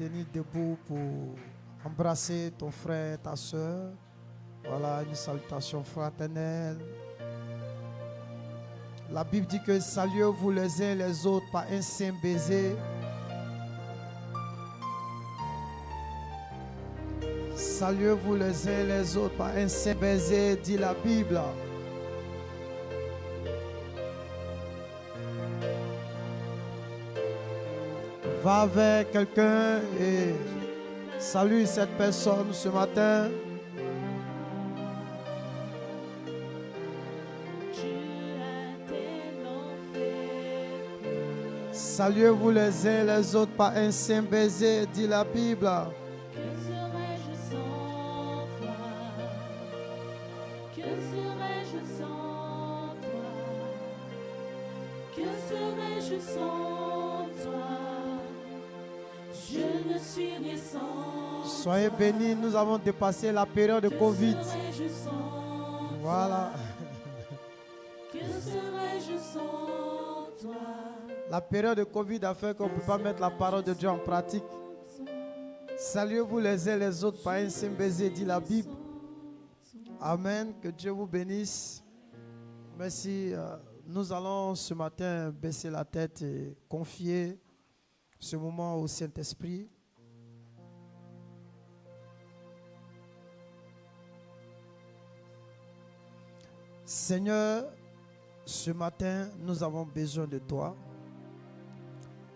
tenir debout pour embrasser ton frère, ta soeur. Voilà, une salutation fraternelle. La Bible dit que saluez-vous les uns les autres par un saint baiser. Saluez-vous les uns les autres par un saint baiser, dit la Bible. Va vers quelqu'un et salue cette personne ce matin. Saluez-vous les uns les autres par un saint baiser, dit la Bible. Que serais-je sans toi? Que serais-je sans toi? Que serais-je sans toi? Je ne suis rien sans Soyez toi. bénis, nous avons dépassé la période de Covid. Que serais-je sans Voilà. toi? Que serais-je sans toi? La période de Covid a fait qu'on ne peut pas mettre la parole de Dieu en pratique. Saluez-vous les uns les autres par un saint baiser, dit la Bible. Amen. Que Dieu vous bénisse. Merci. Nous allons ce matin baisser la tête et confier ce moment au Saint-Esprit. Seigneur, ce matin, nous avons besoin de toi.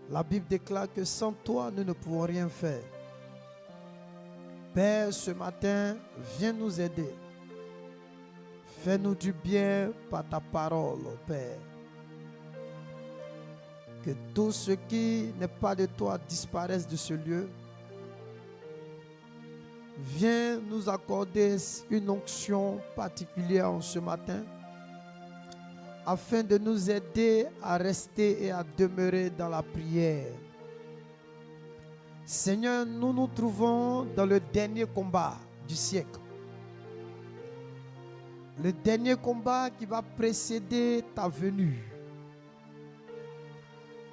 La Bible déclare que sans toi, nous ne pouvons rien faire. Père, ce matin, viens nous aider. Fais-nous du bien par ta parole, Père. Que tout ce qui n'est pas de toi disparaisse de ce lieu. Viens nous accorder une onction particulière en ce matin, afin de nous aider à rester et à demeurer dans la prière. Seigneur, nous nous trouvons dans le dernier combat du siècle. Le dernier combat qui va précéder ta venue.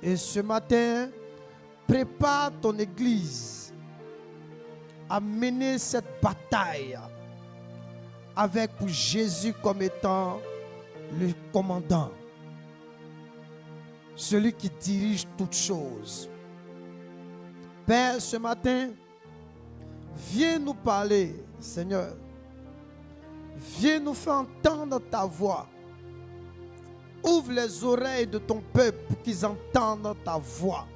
Et ce matin, prépare ton église à mener cette bataille avec pour Jésus comme étant le commandant, celui qui dirige toutes choses. Père, ce matin, viens nous parler, Seigneur. Viens nous faire entendre ta voix. Ouvre les oreilles de ton peuple pour qu'ils entendent ta voix.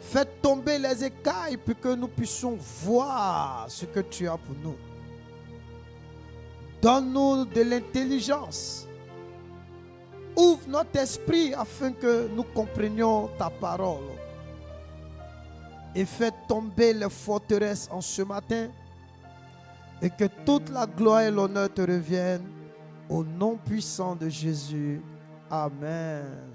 Fais tomber les écailles pour que nous puissions voir ce que tu as pour nous. Donne-nous de l'intelligence. Ouvre notre esprit afin que nous comprenions ta parole. Et fais tomber les forteresses en ce matin. Et que toute la gloire et l'honneur te reviennent. Au nom puissant de Jésus. Amen.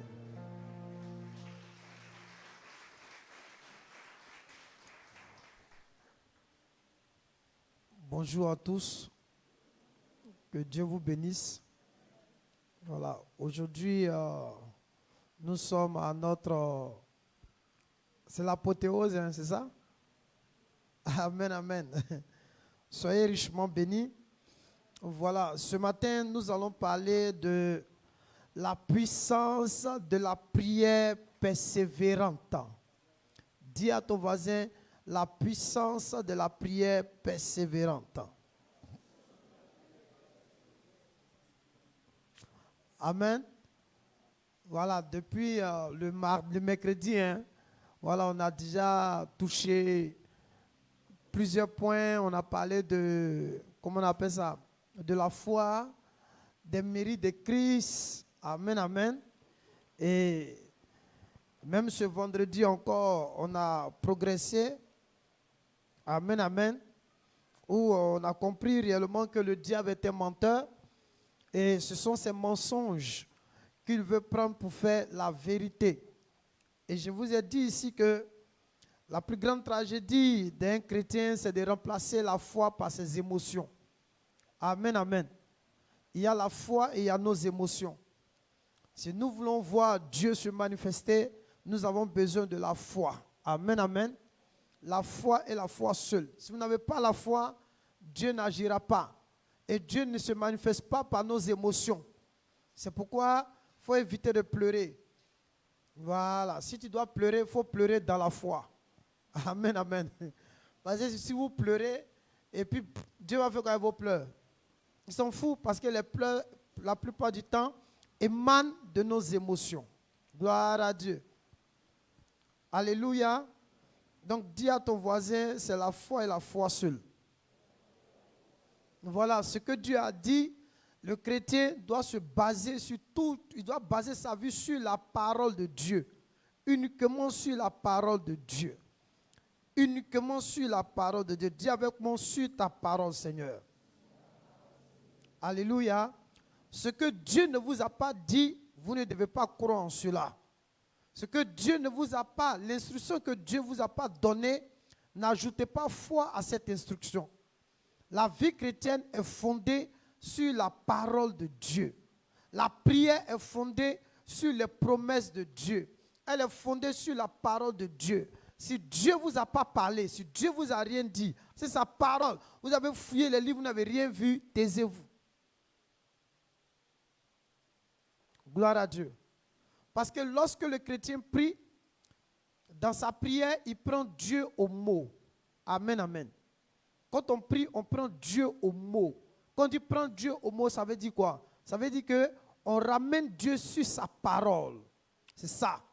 Bonjour à tous. Que Dieu vous bénisse. Voilà. Aujourd'hui, nous sommes à notre... c'est l'apothéose, hein, c'est ça? Amen, amen. Soyez richement bénis. Voilà. Ce matin, nous allons parler de la puissance de la prière persévérante. Dis à ton voisin, la puissance de la prière persévérante. Amen. Voilà, depuis le mercredi, hein, voilà, on a déjà touché plusieurs points. On a parlé de, comment on appelle ça, de la foi, des mérites de Christ. Amen, amen. Et même ce vendredi encore, on a progressé. Amen, amen. Où on a compris réellement que le diable était menteur. Et ce sont ces mensonges qu'il veut prendre pour faire la vérité. Et je vous ai dit ici que la plus grande tragédie d'un chrétien, c'est de remplacer la foi par ses émotions. Amen, amen. Il y a la foi et il y a nos émotions. Si nous voulons voir Dieu se manifester, nous avons besoin de la foi. Amen, amen. la foi et la foi seule. Si vous n'avez pas la foi, Dieu n'agira pas. Et Dieu ne se manifeste pas par nos émotions. C'est pourquoi il faut éviter de pleurer. Voilà. Si tu dois pleurer, il faut pleurer dans la foi. Amen, amen. Parce que si vous pleurez, et puis Dieu va faire quoi avec vos pleurs? Ils s'en foutent parce que les pleurs, la plupart du temps, émanent de nos émotions. Gloire à Dieu. Alléluia. Donc dis à ton voisin, c'est la foi et la foi seule. Voilà, ce que Dieu a dit, le chrétien doit se baser sur tout, il doit baser sa vie sur la parole de Dieu. Uniquement sur la parole de Dieu. Uniquement sur la parole de Dieu. Dis avec moi, sur ta parole, Seigneur. Alléluia. Ce que Dieu ne vous a pas dit, vous ne devez pas croire en cela. Ce que Dieu ne vous a pas, l'instruction que Dieu ne vous a pas donnée, n'ajoutez pas foi à cette instruction. La vie chrétienne est fondée sur la parole de Dieu. La prière est fondée sur les promesses de Dieu. Elle est fondée sur la parole de Dieu. Si Dieu ne vous a pas parlé, si Dieu ne vous a rien dit, c'est sa parole. Vous avez fouillé les livres, vous n'avez rien vu, taisez-vous. Gloire à Dieu. Parce que lorsque le chrétien prie, dans sa prière, il prend Dieu au mot. Amen, amen. Quand on prie, on prend Dieu au mot. Quand il prend Dieu au mot, ça veut dire quoi? Ça veut dire qu'on ramène Dieu sur sa parole. C'est ça.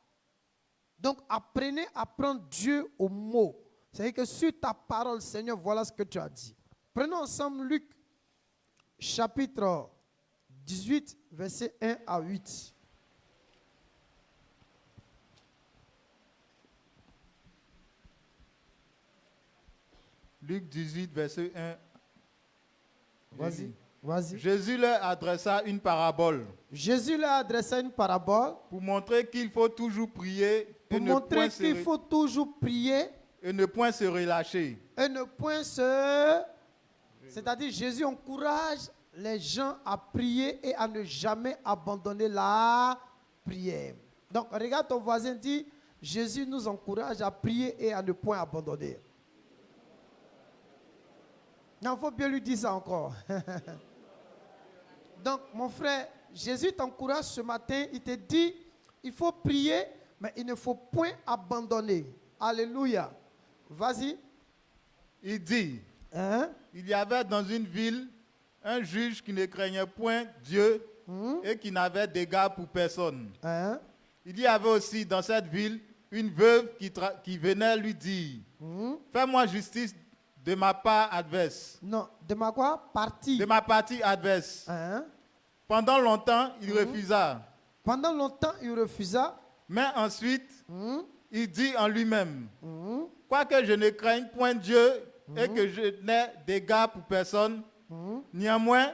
Donc, apprenez à prendre Dieu au mot. C'est-à-dire que sur ta parole, Seigneur, voilà ce que tu as dit. Prenons ensemble Luc, chapitre 18, versets 1 à 8. Luc 18, verset 1. Vas-y, vas-y. Jésus leur adressa une parabole Jésus leur adressa une parabole pour montrer qu'il faut toujours prier pour montrer qu'il faut toujours prier et ne point se relâcher. et ne point se... C'est-à-dire Jésus encourage les gens à prier et à ne jamais abandonner la prière. Donc regarde ton voisin, dit, Jésus nous encourage à prier et à ne point abandonner. Non, il faut bien lui dire ça encore. Donc, mon frère, Jésus t'encourage ce matin, il te dit, il faut prier, mais il ne faut point abandonner. Alléluia. Vas-y. Il dit, Hein? il y avait dans une ville un juge qui ne craignait point Dieu et qui n'avait d'égard pour personne. Hein? Il y avait aussi dans cette ville une veuve qui venait lui dire, fais-moi justice de ma part adverse. Non, de ma quoi? Partie. De ma partie adverse. Hein? Pendant longtemps, il refusa. Pendant longtemps, il refusa. Mais ensuite, il dit en lui-même, quoique je ne craigne point Dieu et que je n'ai d'égard pour personne, néanmoins,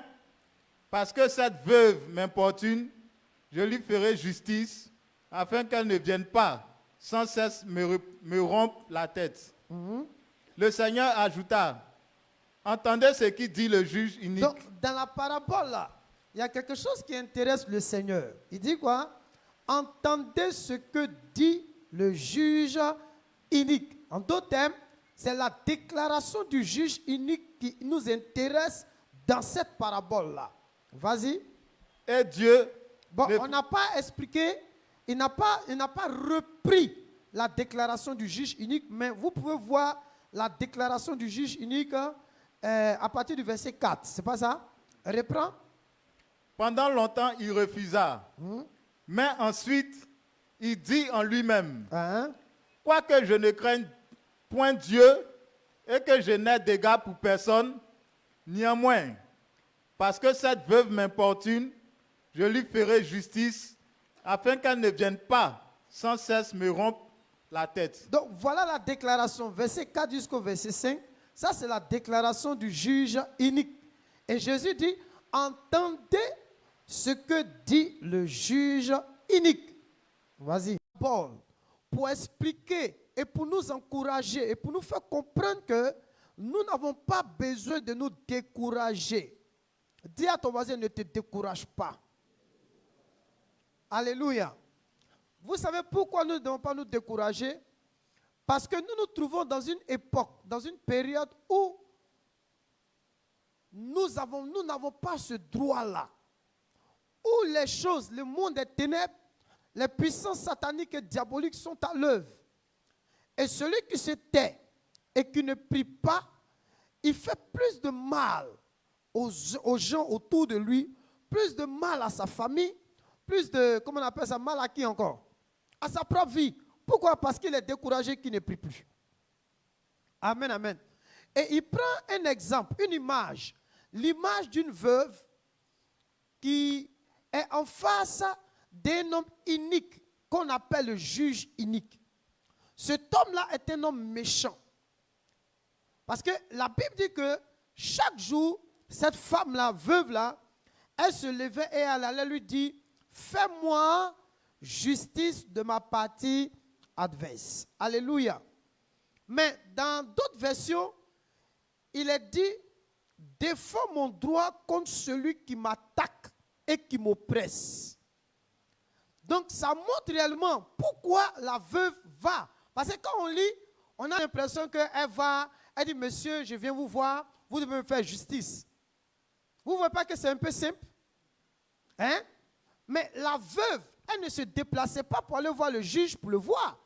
parce que cette veuve m'importune, je lui ferai justice afin qu'elle ne vienne pas sans cesse me rompre la tête. Le Seigneur ajouta, entendez ce qu'il dit le juge inique. Donc, dans la parabole, là, il y a quelque chose qui intéresse le Seigneur. Il dit quoi? Entendez ce que dit le juge inique. En d'autres termes, c'est la déclaration du juge inique qui nous intéresse dans cette parabole-là. Vas-y. Et Dieu... Bon, on n'a pas expliqué, il n'a pas repris la déclaration du juge unique, mais vous pouvez voir la déclaration du juge unique à partir du verset 4. C'est pas ça? Reprends. Pendant longtemps, il refusa. Mais ensuite, il dit en lui-même, Hein? quoique je ne craigne point Dieu et que je n'ai d'égard pour personne, néanmoins, parce que cette veuve m'importune, je lui ferai justice afin qu'elle ne vienne pas sans cesse me rompre la tête. Donc voilà la déclaration, verset 4 jusqu'au verset 5. Ça, c'est la déclaration du juge unique. Et Jésus dit, entendez ce que dit le juge unique. Vas-y. Paul, pour expliquer et pour nous encourager et pour nous faire comprendre que nous n'avons pas besoin de nous décourager. Dis à ton voisin, ne te décourage pas. Alléluia. Vous savez pourquoi nous ne devons pas nous décourager? Parce que nous nous trouvons dans une époque, dans une période où nous n'avons pas ce droit-là. Où les choses, le monde des ténèbres, les puissances sataniques et diaboliques sont à l'œuvre. Et celui qui se tait et qui ne prie pas, il fait plus de mal aux gens autour de lui, plus de mal à sa famille, plus de, comment on appelle ça, mal à qui encore? À sa propre vie. Pourquoi? Parce qu'il est découragé, qu'il ne prie plus. Amen, amen. Et il prend un exemple, une image. L'image d'une veuve qui est en face d'un homme inique, qu'on appelle le juge inique. Cet homme-là est un homme méchant. Parce que la Bible dit que chaque jour, cette femme-là, veuve-là, elle se levait et elle allait lui dire, fais-moi justice de ma partie adverse. Alléluia. Mais dans d'autres versions, il est dit, défends mon droit contre celui qui m'attaque et qui m'oppresse. Donc ça montre réellement pourquoi la veuve va. Parce que quand on lit, on a l'impression qu'elle va, elle dit, monsieur, je viens vous voir, vous devez me faire justice. Vous ne voyez pas que c'est un peu simple? Hein? Mais la veuve, elle ne se déplaçait pas pour aller voir le juge pour le voir.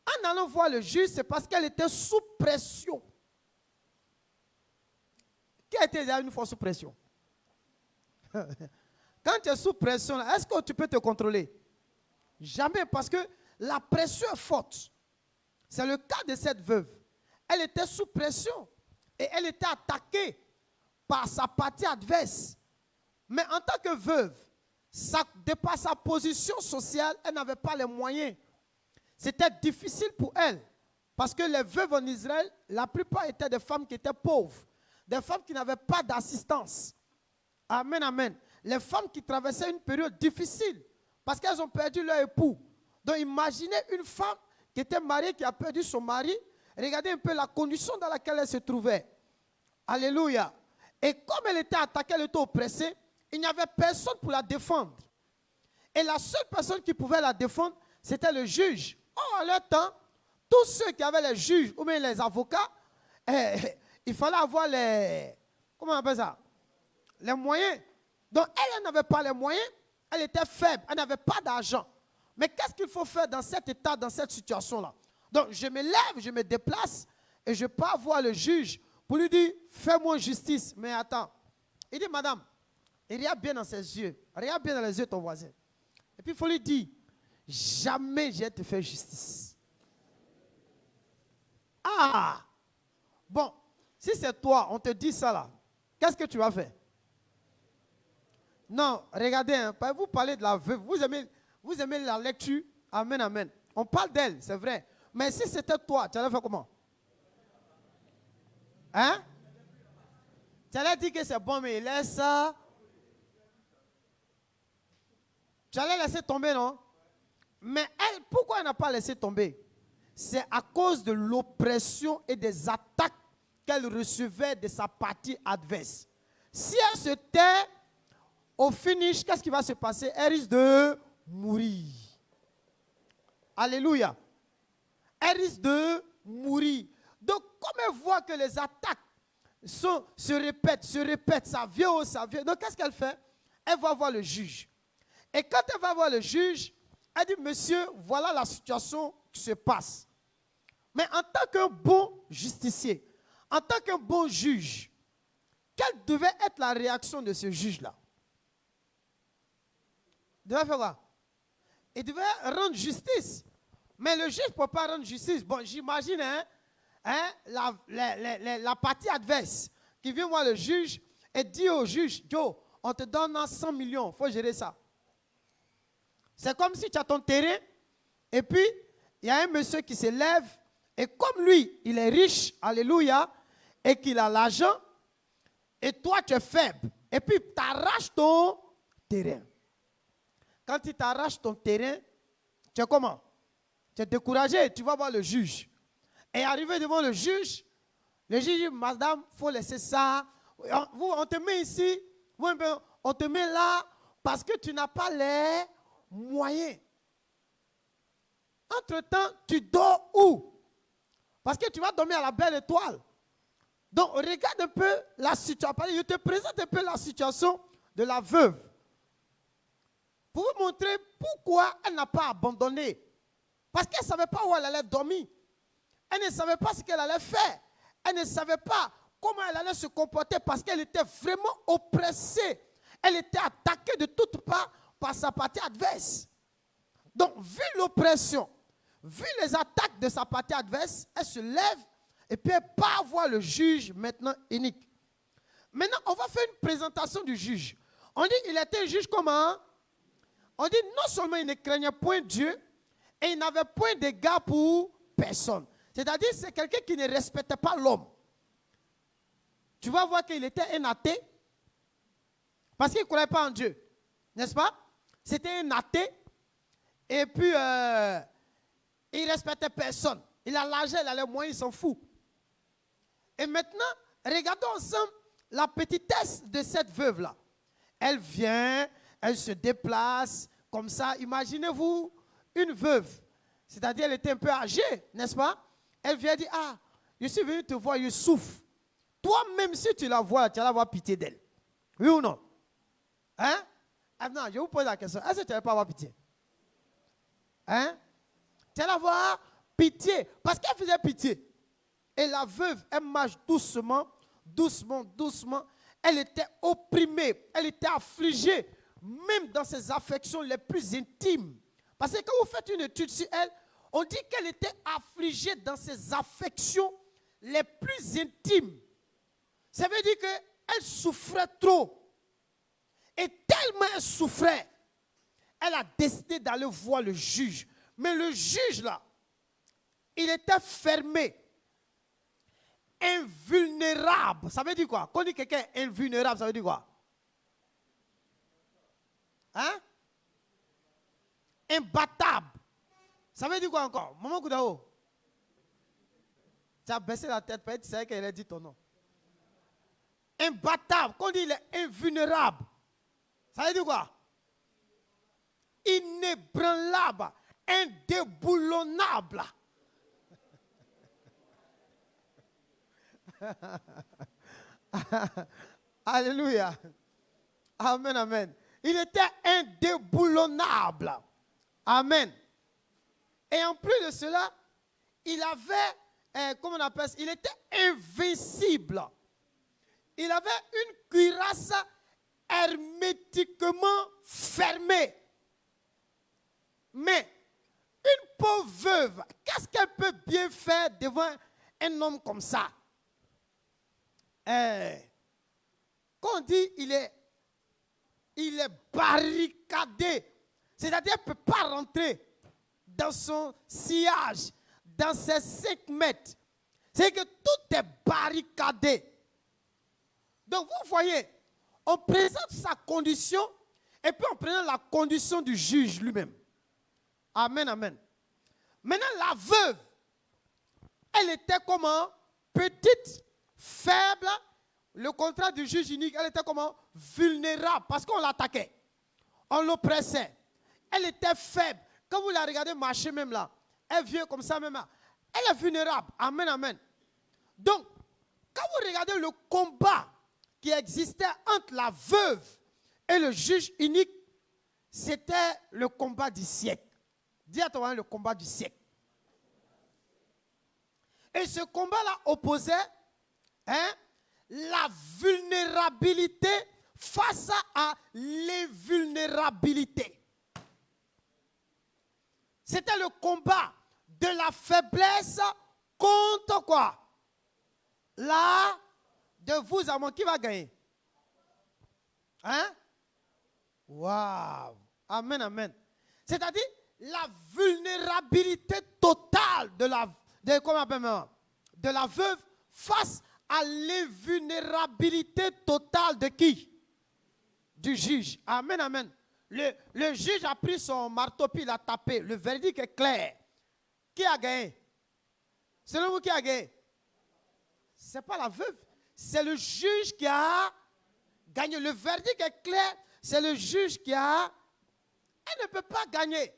En allant voir le juge, c'est parce qu'elle était sous pression. Qui a été déjà une fois sous pression? Quand tu es sous pression, est-ce que tu peux te contrôler? Jamais, parce que la pression est forte. C'est le cas de cette veuve. Elle était sous pression et elle était attaquée par sa partie adverse. Mais en tant que veuve, de par sa position sociale, elle n'avait pas les moyens. C'était difficile pour elle. Parce que les veuves en Israël, la plupart étaient des femmes qui étaient pauvres. Des femmes qui n'avaient pas d'assistance. Amen, amen. Les femmes qui traversaient une période difficile. Parce qu'elles ont perdu leur époux. Donc imaginez une femme qui était mariée, qui a perdu son mari. Regardez un peu la condition dans laquelle elle se trouvait. Alléluia. Et comme elle était attaquée, elle était oppressée, il n'y avait personne pour la défendre. Et la seule personne qui pouvait la défendre, c'était le juge. Oh, à leur temps, tous ceux qui avaient les juges ou bien les avocats, il fallait avoir les, comment on appelle ça? Les moyens. Donc elle n'avait pas les moyens, elle était faible, elle n'avait pas d'argent. Mais qu'est-ce qu'il faut faire dans cet état, dans cette situation-là? Donc je me lève, je me déplace et je pars voir le juge pour lui dire, fais-moi justice. Mais attends, il dit, madame, il regarde bien dans ses yeux, regarde bien dans les yeux de ton voisin. Et puis il faut lui dire, jamais je vais te faire justice. Ah! Bon, si c'est toi, on te dit ça là, qu'est-ce que tu vas faire? Non, regardez, hein, vous parlez de la veuve, vous aimez la lecture, amen, amen. On parle d'elle, c'est vrai. Mais si c'était toi, tu allais faire comment? Hein? Tu allais dire que c'est bon, mais laisse ça. Tu allais laisser tomber, non? Mais elle, pourquoi elle n'a pas laissé tomber? C'est à cause de l'oppression et des attaques qu'elle recevait de sa partie adverse. Si elle se tait, au finish, qu'est-ce qui va se passer? Elle risque de mourir. Alléluia. Elle risque de mourir. Donc, comme elle voit que les attaques se répètent, ça vient, ça vient. Donc, qu'est-ce qu'elle fait? Elle va voir le juge. Et quand elle va voir le juge, elle dit, monsieur, voilà la situation qui se passe. Mais en tant qu'un bon justicier, en tant qu'un bon juge, quelle devait être la réaction de ce juge-là? Il devait faire quoi? Il devait rendre justice. Mais le juge ne peut pas rendre justice. Bon, j'imagine la partie adverse qui vient voir le juge et dit au juge, Joe, on te donne 100 millions, il faut gérer ça. C'est comme si tu as ton terrain et puis il y a un monsieur qui se lève et comme lui, il est riche, alléluia, et qu'il a l'argent, et toi tu es faible, et puis tu arraches ton terrain. Quand tu t'arraches ton terrain, tu es comment? Tu es découragé, tu vas voir le juge. Et arrivé devant le juge dit, madame, il faut laisser ça. On te met ici, on te met là, parce que tu n'as pas les moyens. Entre-temps, tu dors où? Parce que tu vas dormir à la belle étoile. Donc, regarde un peu la situation. Je te présente un peu la situation de la veuve. Pour vous montrer pourquoi elle n'a pas abandonné. Parce qu'elle ne savait pas où elle allait dormir. Elle ne savait pas ce qu'elle allait faire. Elle ne savait pas comment elle allait se comporter parce qu'elle était vraiment oppressée. Elle était attaquée de toutes parts par sa partie adverse. Donc, vu l'oppression, vu les attaques de sa partie adverse, elle se lève et puis elle part voir le juge maintenant unique. Maintenant, on va faire une présentation du juge. On dit qu'il était un juge comment? On dit non seulement il ne craignait point Dieu et il n'avait point d'égard pour personne. C'est-à-dire c'est quelqu'un qui ne respectait pas l'homme. Tu vas voir qu'il était un athée parce qu'il ne croyait pas en Dieu. N'est-ce pas? C'était un athée et puis il ne respectait personne. Il a l'argent, il a les moyens, il s'en fout. Et maintenant, regardons ensemble la petitesse de cette veuve-là. Elle vient, elle se déplace comme ça. Imaginez-vous une veuve, c'est-à-dire elle était un peu âgée, n'est-ce pas? Elle vient dire, ah, je suis venu te voir, je souffre. Toi-même, si tu la vois, tu vas avoir pitié d'elle. Oui ou non? Hein? Ah non, je vous pose la question. Est-ce que tu n'allais pas avoir pitié? Hein? Tu vas avoir pitié. Parce qu'elle faisait pitié. Et la veuve, elle marche doucement, doucement, doucement. Elle était opprimée, elle était affligée, même dans ses affections les plus intimes. Parce que quand vous faites une étude sur elle, on dit qu'elle était affligée dans ses affections les plus intimes. Ça veut dire qu'elle souffrait trop. Et tellement elle souffrait, elle a décidé d'aller voir le juge. Mais le juge là, il était fermé. Invulnérable. Ça veut dire quoi? Quand on dit quelqu'un est invulnérable, ça veut dire quoi? Hein? Imbattable. Ça veut dire quoi encore? Maman Koudao. Tu as baissé la tête, peut-être tu savais qu'elle a dit ton nom. Imbattable. Quand on dit il est invulnérable, ça veut dire quoi? Inébranlable. Indéboulonnable. Alléluia. Amen, amen. Il était indéboulonnable. Amen. Et en plus de cela, il avait, comment on appelle ça? Il était invincible. Il avait une cuirasse hermétiquement fermée. Mais une pauvre veuve, qu'est-ce qu'elle peut bien faire devant un homme comme ça? Quand on dit il est barricadé, c'est-à-dire qu'elle ne peut pas rentrer dans son sillage, dans ses 5 mètres. C'est que tout est barricadé. Donc vous voyez, on présente sa condition et puis on présente la condition du juge lui-même. Amen, amen. Maintenant la veuve, elle était comment? Petite, faible. Le contrat du juge unique, elle était comment? Vulnérable, parce qu'on l'attaquait. On l'oppressait. Elle était faible. Quand vous la regardez marcher même là, elle vient comme ça même là. Elle est vulnérable. Amen, amen. Donc, quand vous regardez le combat qui existait entre la veuve et le juge unique, c'était le combat du siècle. Dis à toi, le combat du siècle. Et ce combat-là opposait la vulnérabilité face à l'invulnérabilité. C'était le combat de la faiblesse contre quoi? De vous à moi. Qui va gagner? Hein? Waouh! Amen, amen. C'est-à-dire la vulnérabilité totale de la veuve face à l'invulnérabilité totale de qui? Du juge. Amen, amen. Le juge a pris son marteau puis il a tapé. Le verdict est clair. Qui a gagné? Selon vous, qui a gagné? Ce n'est pas la veuve. C'est le juge qui a gagné. Le verdict est clair. C'est le juge qui a... Elle ne peut pas gagner.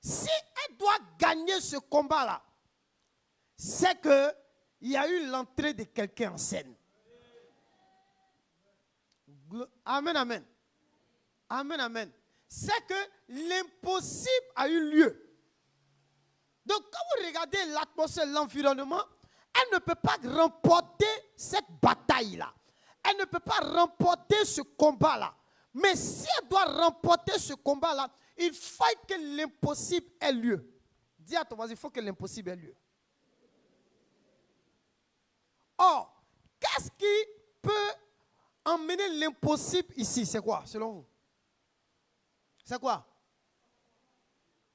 Si elle doit gagner ce combat-là, c'est qu'il y a eu l'entrée de quelqu'un en scène. Amen, amen. Amen, amen. C'est que l'impossible a eu lieu. Donc, quand vous regardez l'atmosphère, l'environnement, elle ne peut pas remporter cette bataille-là. Elle ne peut pas remporter ce combat-là. Mais si elle doit remporter ce combat-là, il faut que l'impossible ait lieu. Dis à ton voisin, il faut que l'impossible ait lieu. Or, qu'est-ce qui peut emmener l'impossible ici? C'est quoi, selon vous? C'est quoi?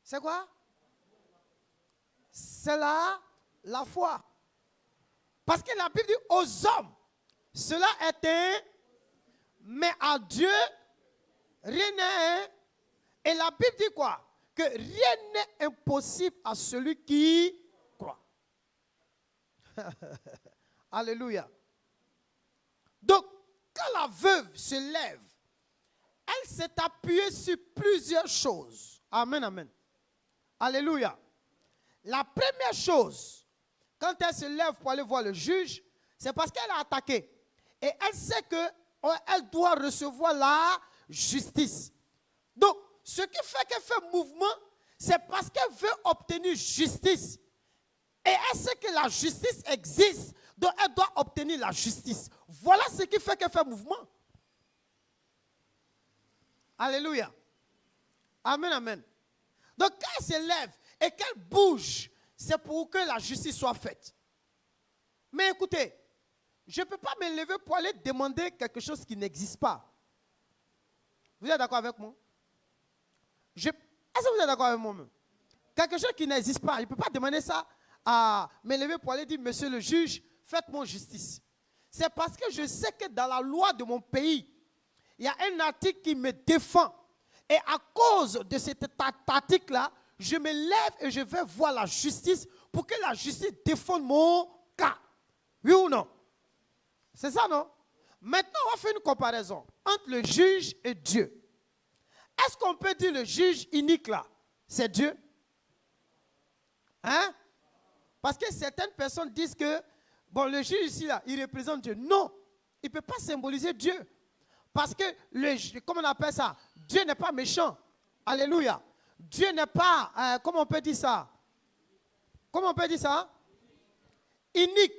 C'est quoi? C'est la foi. Parce que la Bible dit aux hommes, cela est mais à Dieu, rien n'est. Et la Bible dit quoi? Que rien n'est impossible à celui qui croit. Alléluia. Donc, quand la veuve se lève, elle s'est appuyée sur plusieurs choses. Amen, amen. Alléluia. La première chose, quand elle se lève pour aller voir le juge, c'est parce qu'elle a attaqué. Et elle sait qu'elle doit recevoir la justice. Donc, ce qui fait qu'elle fait mouvement, c'est parce qu'elle veut obtenir justice. Et elle sait que la justice existe, donc elle doit obtenir la justice. Voilà ce qui fait qu'elle fait mouvement. Alléluia. Amen, amen. Donc quand elle se lève et qu'elle bouge, c'est pour que la justice soit faite. Mais écoutez, je ne peux pas me lever pour aller demander quelque chose qui n'existe pas. Vous êtes d'accord avec moi? Est-ce que vous êtes d'accord avec moi-même? Quelque chose qui n'existe pas, je ne peux pas demander ça à me lever pour aller dire, monsieur le juge, faites-moi justice. C'est parce que je sais que dans la loi de mon pays, il y a un article qui me défend. Et à cause de cet article-là, je me lève et je vais voir la justice pour que la justice défende mon cas. Oui ou non? C'est ça, non? Maintenant, on va faire une comparaison entre le juge et Dieu. Est-ce qu'on peut dire le juge unique là, c'est Dieu? Hein? Parce que certaines personnes disent que, bon, le juge ici là, il représente Dieu. Non, il ne peut pas symboliser Dieu. Parce que, comment on appelle ça? Dieu n'est pas méchant. Alléluia. Dieu n'est pas, comment on peut dire ça? Comment on peut dire ça? Unique.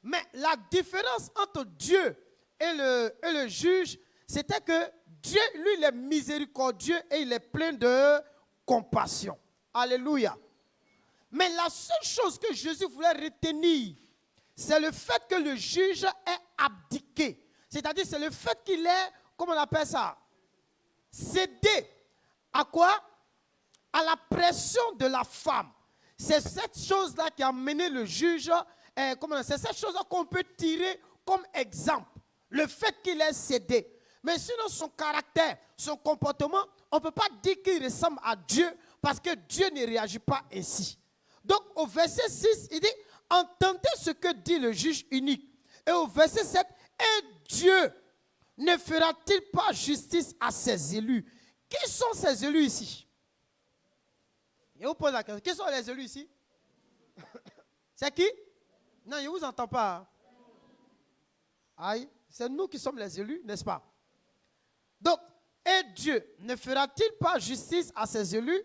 Mais la différence entre Dieu et le juge, c'était que Dieu, lui, il est miséricordieux et il est plein de compassion. Alléluia. Mais la seule chose que Jésus voulait retenir, c'est le fait que le juge est abdiqué. C'est-à-dire, c'est le fait qu'il est, comment on appelle ça? Cédé. À quoi? À la pression de la femme. C'est cette chose-là qui a mené le juge. C'est cette chose-là qu'on peut tirer comme exemple. Le fait qu'il est cédé. Mais sinon, son caractère, son comportement, on ne peut pas dire qu'il ressemble à Dieu parce que Dieu ne réagit pas ainsi. Donc, au verset 6, il dit, entendez ce que dit le juge unique. Et au verset 7, et Dieu ne fera-t-il pas justice à ses élus? Qui sont ces élus ici? Je vous pose la question. Qui sont les élus ici? C'est qui? Non, je ne vous entends pas. Aïe, c'est nous qui sommes les élus, n'est-ce pas? Donc, et Dieu ne fera-t-il pas justice à ses élus?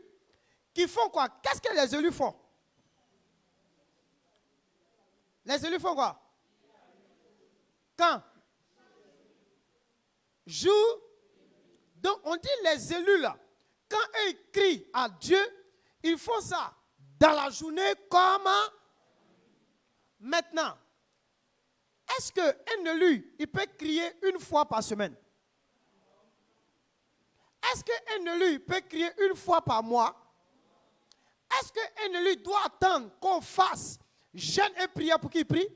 Qui font quoi? Qu'est-ce que les élus font? Les élus font quoi? Quand? Jour. Donc on dit les élus là, quand ils crient à Dieu, ils font ça dans la journée comme maintenant. Est-ce qu'un élu, il peut crier une fois par semaine? Est-ce qu'un élu peut crier une fois par mois? Est-ce qu'un élu doit attendre qu'on fasse jeûne et prière pour qu'il prie?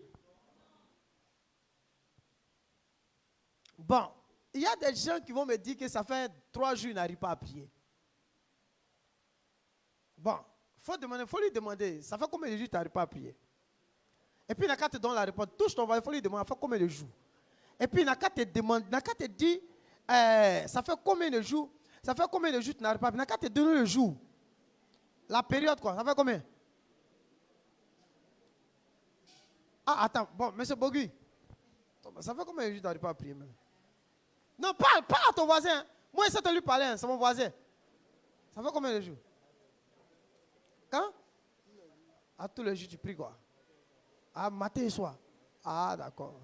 Bon, il y a des gens qui vont me dire que ça fait 3 jours qu'ils n'arrivent pas à prier. Bon, il faut lui demander, ça fait combien de jours que tu n'arrives pas à prier? Et puis il n'a qu'à te donner la réponse. Touche ton voisin, il faut lui demander, ça fait combien de jours? Et puis il n'a qu'à te demander, il n'a qu'à te dire, ça fait combien de jours? Ça fait combien de jours que tu n'arrives pas à prier? Il n'a qu'à te donner le jour. La période quoi, ça fait combien? Ah, attends. Bon, monsieur Bogui. Ça fait combien de jours que tu n'arrives pas à prier même? Non, parle à ton voisin. Moi, je sais te lui parler, hein, c'est mon voisin. Ça fait combien de jours? Quand? À tous les jours, tu pries quoi? Ah, matin et soir. Ah, d'accord.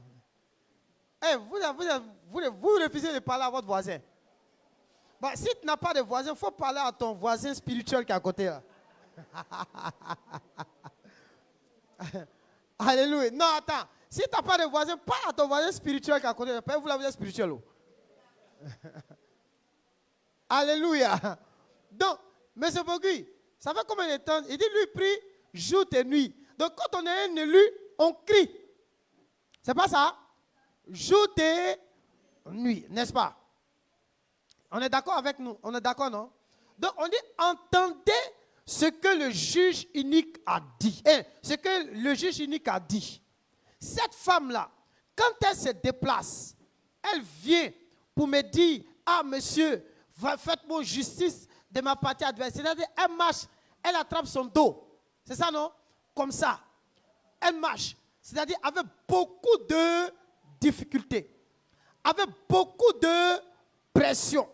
Eh, vous refusez de parler à votre voisin. Bon, si tu n'as pas de voisin, il faut parler à ton voisin spirituel qui est à côté. Là. Alléluia. Non, attends. Si tu n'as pas de voisin, parle à ton voisin spirituel qui est à côté. Vous la voisin spirituel. Oh. Alléluia. Donc, M. Bogui, ça fait combien de temps? Il dit, lui, prie jour et nuit. Donc, quand on est un élu, on crie. C'est pas ça? Jour et nuit, n'est-ce pas? On est d'accord avec nous? On est d'accord, non? Donc, on dit, entendez ce que le juge unique a dit. Ce que le juge unique a dit. Cette femme-là, quand elle se déplace, elle vient pour me dire, ah, monsieur, faites-moi justice de ma partie adverse. C'est-à-dire, elle marche, elle attrape son dos. C'est ça, non? Comme ça. Elle marche. C'est-à-dire, avec beaucoup de difficultés. Avec beaucoup de pression.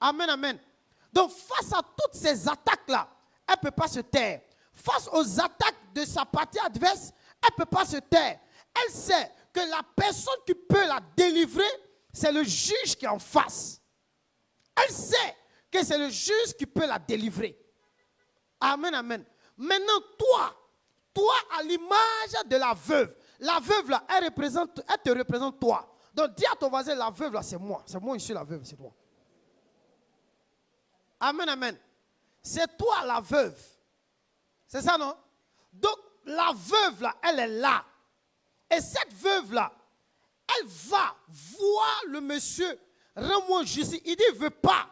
Amen, amen. Donc, face à toutes ces attaques-là, elle ne peut pas se taire. Face aux attaques de sa partie adverse, elle ne peut pas se taire. Elle sait que la personne qui peut la délivrer, c'est le juge qui est en face. Elle sait que c'est le juge qui peut la délivrer. Amen, amen. Maintenant, toi à l'image de la veuve là, elle te représente toi. Donc dis à ton voisin, la veuve là, c'est moi. C'est moi ici la veuve, c'est toi. Amen, amen. C'est toi la veuve. C'est ça, non? Donc la veuve là, elle est là. Et cette veuve là, elle va voir le monsieur, rends-moi justice. Il dit, il ne veut pas.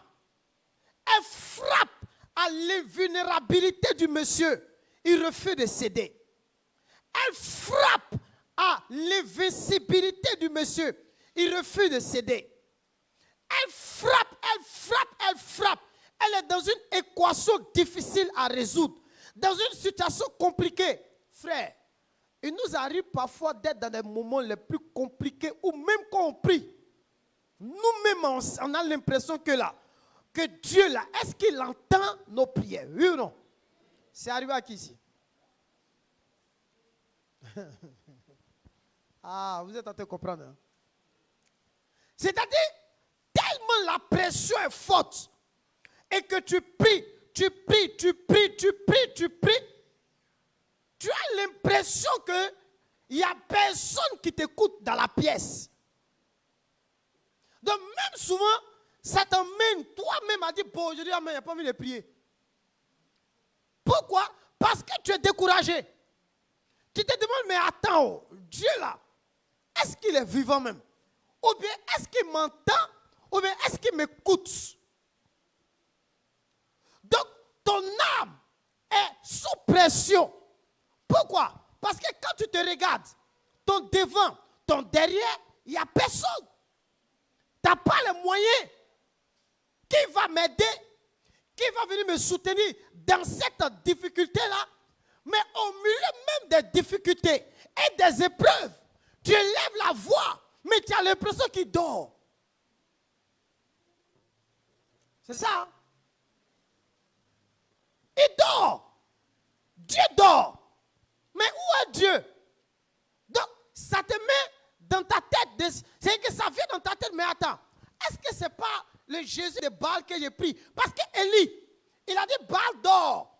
Elle frappe à l'invulnérabilité du monsieur. Il refuse de céder. Elle frappe à l'invincibilité du monsieur. Il refuse de céder. Elle frappe, elle frappe, elle frappe. Elle est dans une équation difficile à résoudre. Dans une situation compliquée. Frère, il nous arrive parfois d'être dans des moments les plus compliqués ou même quand on prie. Nous-mêmes, on a l'impression que Dieu là, est-ce qu'il entend nos prières? Oui ou non? C'est arrivé à qui ici? Ah, vous êtes en train de comprendre. Hein? C'est-à-dire, tellement la pression est forte et que tu pries, tu as l'impression qu'il n'y a personne qui t'écoute dans la pièce. Donc même souvent, ça t'emmène toi-même à dire, bon, je dis, ah, mais il n'y a pas envie de prier. Pourquoi? Parce que tu es découragé. Tu te demandes, mais attends, Dieu là, est-ce qu'il est vivant même? Ou bien est-ce qu'il m'entend? Ou bien est-ce qu'il m'écoute? Donc, ton âme est sous pression. Pourquoi? Parce que quand tu te regardes, ton devant, ton derrière, il n'y a personne. Tu n'as pas les moyens. Qui va m'aider? Qui va venir me soutenir dans cette difficulté-là? Mais au milieu même des difficultés et des épreuves, tu élèves la voix, mais tu as l'impression qu'il dort. C'est ça? Hein? Il dort. Dieu dort. Mais où est Dieu? Donc, ça te met dans ta tête. C'est que ça vient dans ta tête, mais attends. Est-ce que ce n'est pas le Jésus de Baal que j'ai pris? Parce qu'Élie, il a dit Baal dort.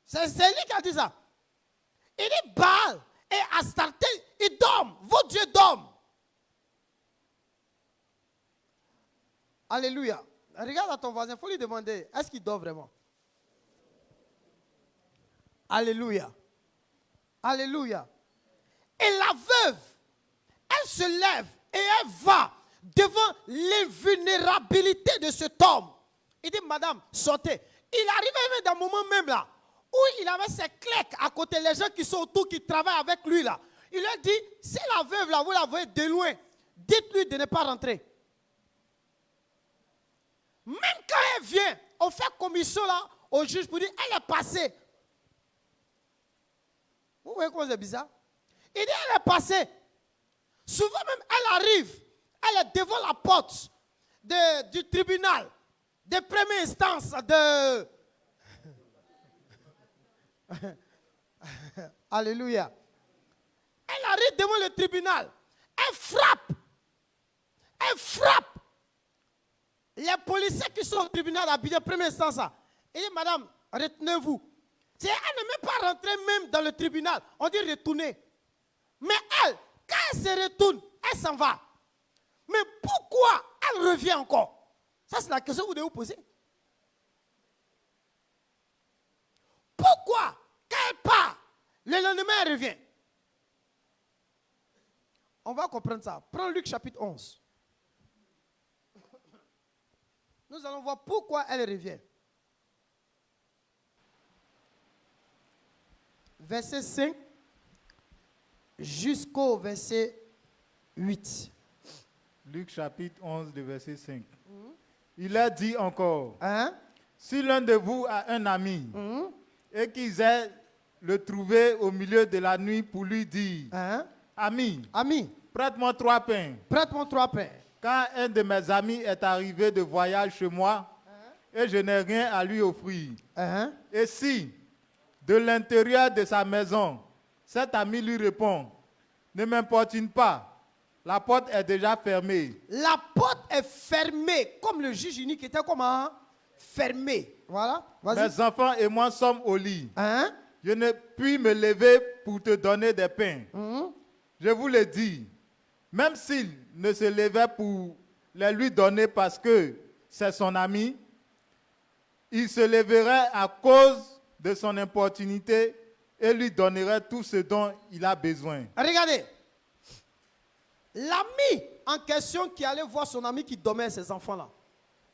C'est Élie qui a dit ça. Il dit Baal et Astarté, ils dorment. Vos dieux dorment. Alléluia. Regarde à ton voisin, il faut lui demander, est-ce qu'il dort vraiment? Alléluia. Alléluia. Et la veuve, elle se lève et elle va devant l'invulnérabilité de cet homme. Il dit, madame, sortez. Il arrivait même dans un moment même là, où il avait ses clercs à côté, les gens qui sont autour, qui travaillent avec lui là. Il leur dit, si la veuve là, vous la voyez de loin, dites-lui de ne pas rentrer. Même quand elle vient, on fait commission là au juge pour dire, elle est passée. Vous voyez comment c'est bizarre? Il dit, elle est passée. Souvent même, elle arrive. Elle est devant la porte du tribunal de première instance de... Alléluia. Elle arrive devant le tribunal. Elle frappe. Elle frappe. Les policiers qui sont au tribunal de première instance, il dit, madame, retenez-vous. Elle n'est même pas rentrée même dans le tribunal. On dit retourner. Mais elle, quand elle se retourne, elle s'en va. Mais pourquoi elle revient encore? Ça, c'est la question que vous devez vous poser. Pourquoi, quand elle part, le lendemain, elle revient? On va comprendre ça. Prends Luc chapitre 11. Nous allons voir pourquoi elle revient. Verset 5 jusqu'au verset 8. Luc chapitre 11, de verset 5. Il a dit encore, Hein? si l'un de vous a un ami et qu'il aille le trouver au milieu de la nuit pour lui dire, Hein? ami, Ami, prête-moi 3 pains. prête-moi 3 pains. Quand un de mes amis est arrivé de voyage chez moi et je n'ai rien à lui offrir, Hein? et si, de l'intérieur de sa maison, cet ami lui répond, ne m'importune pas, la porte est déjà fermée. La porte est fermée, comme le juge unique était comment? Fermé. Voilà, vas-y. Mes enfants et moi sommes au lit. Hein? Je ne puis me lever pour te donner des pains. Je vous le dis, même s'il ne se levait pour les lui donner parce que c'est son ami, il se leverait à cause de son importunité et lui donnerait tout ce dont il a besoin. Regardez. L'ami en question qui allait voir son ami qui dormait ses enfants-là.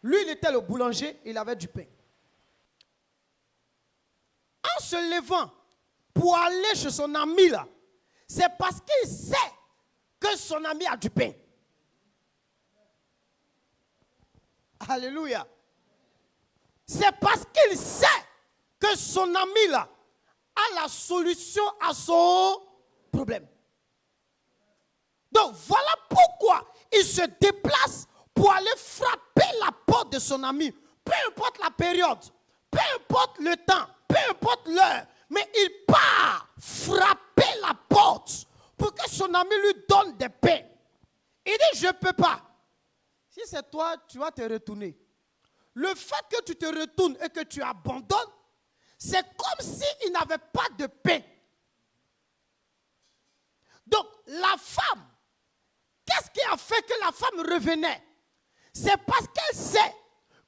Lui, il était le boulanger, il avait du pain. En se levant pour aller chez son ami là, c'est parce qu'il sait que son ami a du pain. Alléluia. C'est parce qu'il sait que son ami là a la solution à son problème. Donc voilà pourquoi il se déplace pour aller frapper la porte de son ami. Peu importe la période, peu importe le temps, peu importe l'heure, mais il part frapper la porte pour que son ami lui donne des pains. Il dit, je ne peux pas. Si c'est toi, tu vas te retourner. Le fait que tu te retournes et que tu abandonnes, c'est comme s'il n'avait pas de pain. Donc la femme, qu'est-ce qui a fait que la femme revenait? C'est parce qu'elle sait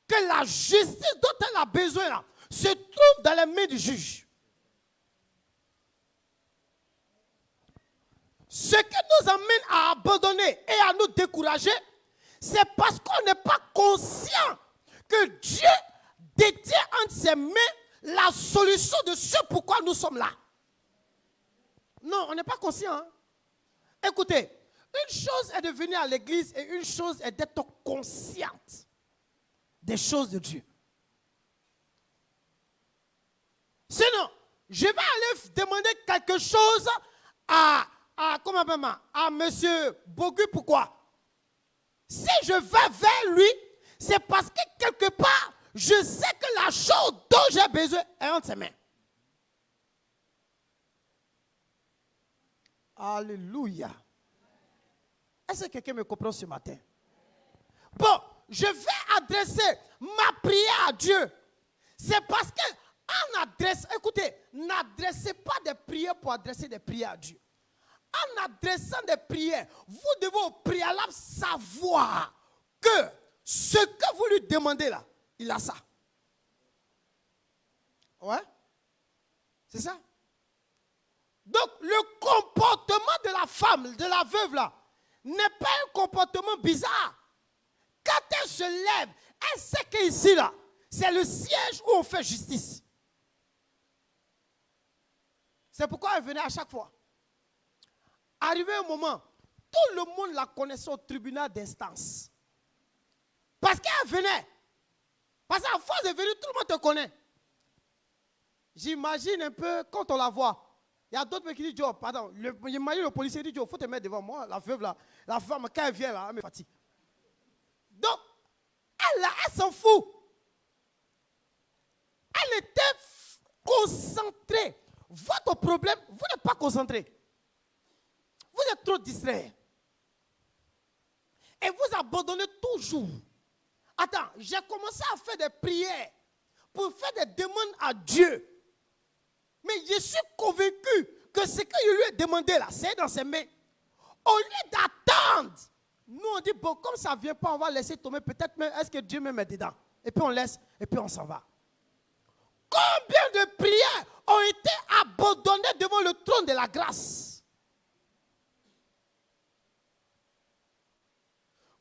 que la justice dont elle a besoin là, se trouve dans les mains du juge. Ce qui nous amène à abandonner et à nous décourager, c'est parce qu'on n'est pas conscient que Dieu détient entre ses mains la solution de ce pourquoi nous sommes là. Non, on n'est pas conscient. Hein? Écoutez, une chose est de venir à l'église et une chose est d'être consciente des choses de Dieu. Sinon, je vais aller demander quelque chose à M. Bogu. Pourquoi? Si je vais vers lui, c'est parce que quelque part, je sais que la chose dont j'ai besoin est entre ses mains. Alléluia. Est-ce que quelqu'un me comprend ce matin? Bon, je vais adresser ma prière à Dieu. C'est parce que en adressant, écoutez, n'adressez pas des prières pour adresser des prières à Dieu. En adressant des prières, vous devez au préalable savoir que ce que vous lui demandez là, il a ça. Ouais? C'est ça? Donc, le comportement de la femme, de la veuve là, n'est pas un comportement bizarre. Quand elle se lève, elle sait qu'ici là, c'est le siège où on fait justice. C'est pourquoi elle venait à chaque fois. Arrivé un moment, tout le monde la connaissait au tribunal d'instance. Parce qu'elle venait. Parce qu'à force de venir, tout le monde te connaît. J'imagine un peu quand on la voit. Il y a d'autres qui disent, Joe, pardon, le mari, le policier dit, Joe, il faut te mettre devant moi. La veuve, là, la femme, quand elle vient, là, elle me fatigue. Donc, elle s'en fout. Elle était concentrée. Votre problème, vous n'êtes pas concentré. Vous êtes trop distrait. Et vous abandonnez toujours. Attends, j'ai commencé à faire des prières pour faire des demandes à Dieu. Mais je suis convaincu que ce que je lui ai demandé là, c'est dans ses mains. Au lieu d'attendre, nous on dit, bon, comme ça ne vient pas, on va laisser tomber. Peut-être même, est-ce que Dieu me met dedans? Et puis on laisse, et puis on s'en va. Combien de prières ont été abandonnées devant le trône de la grâce?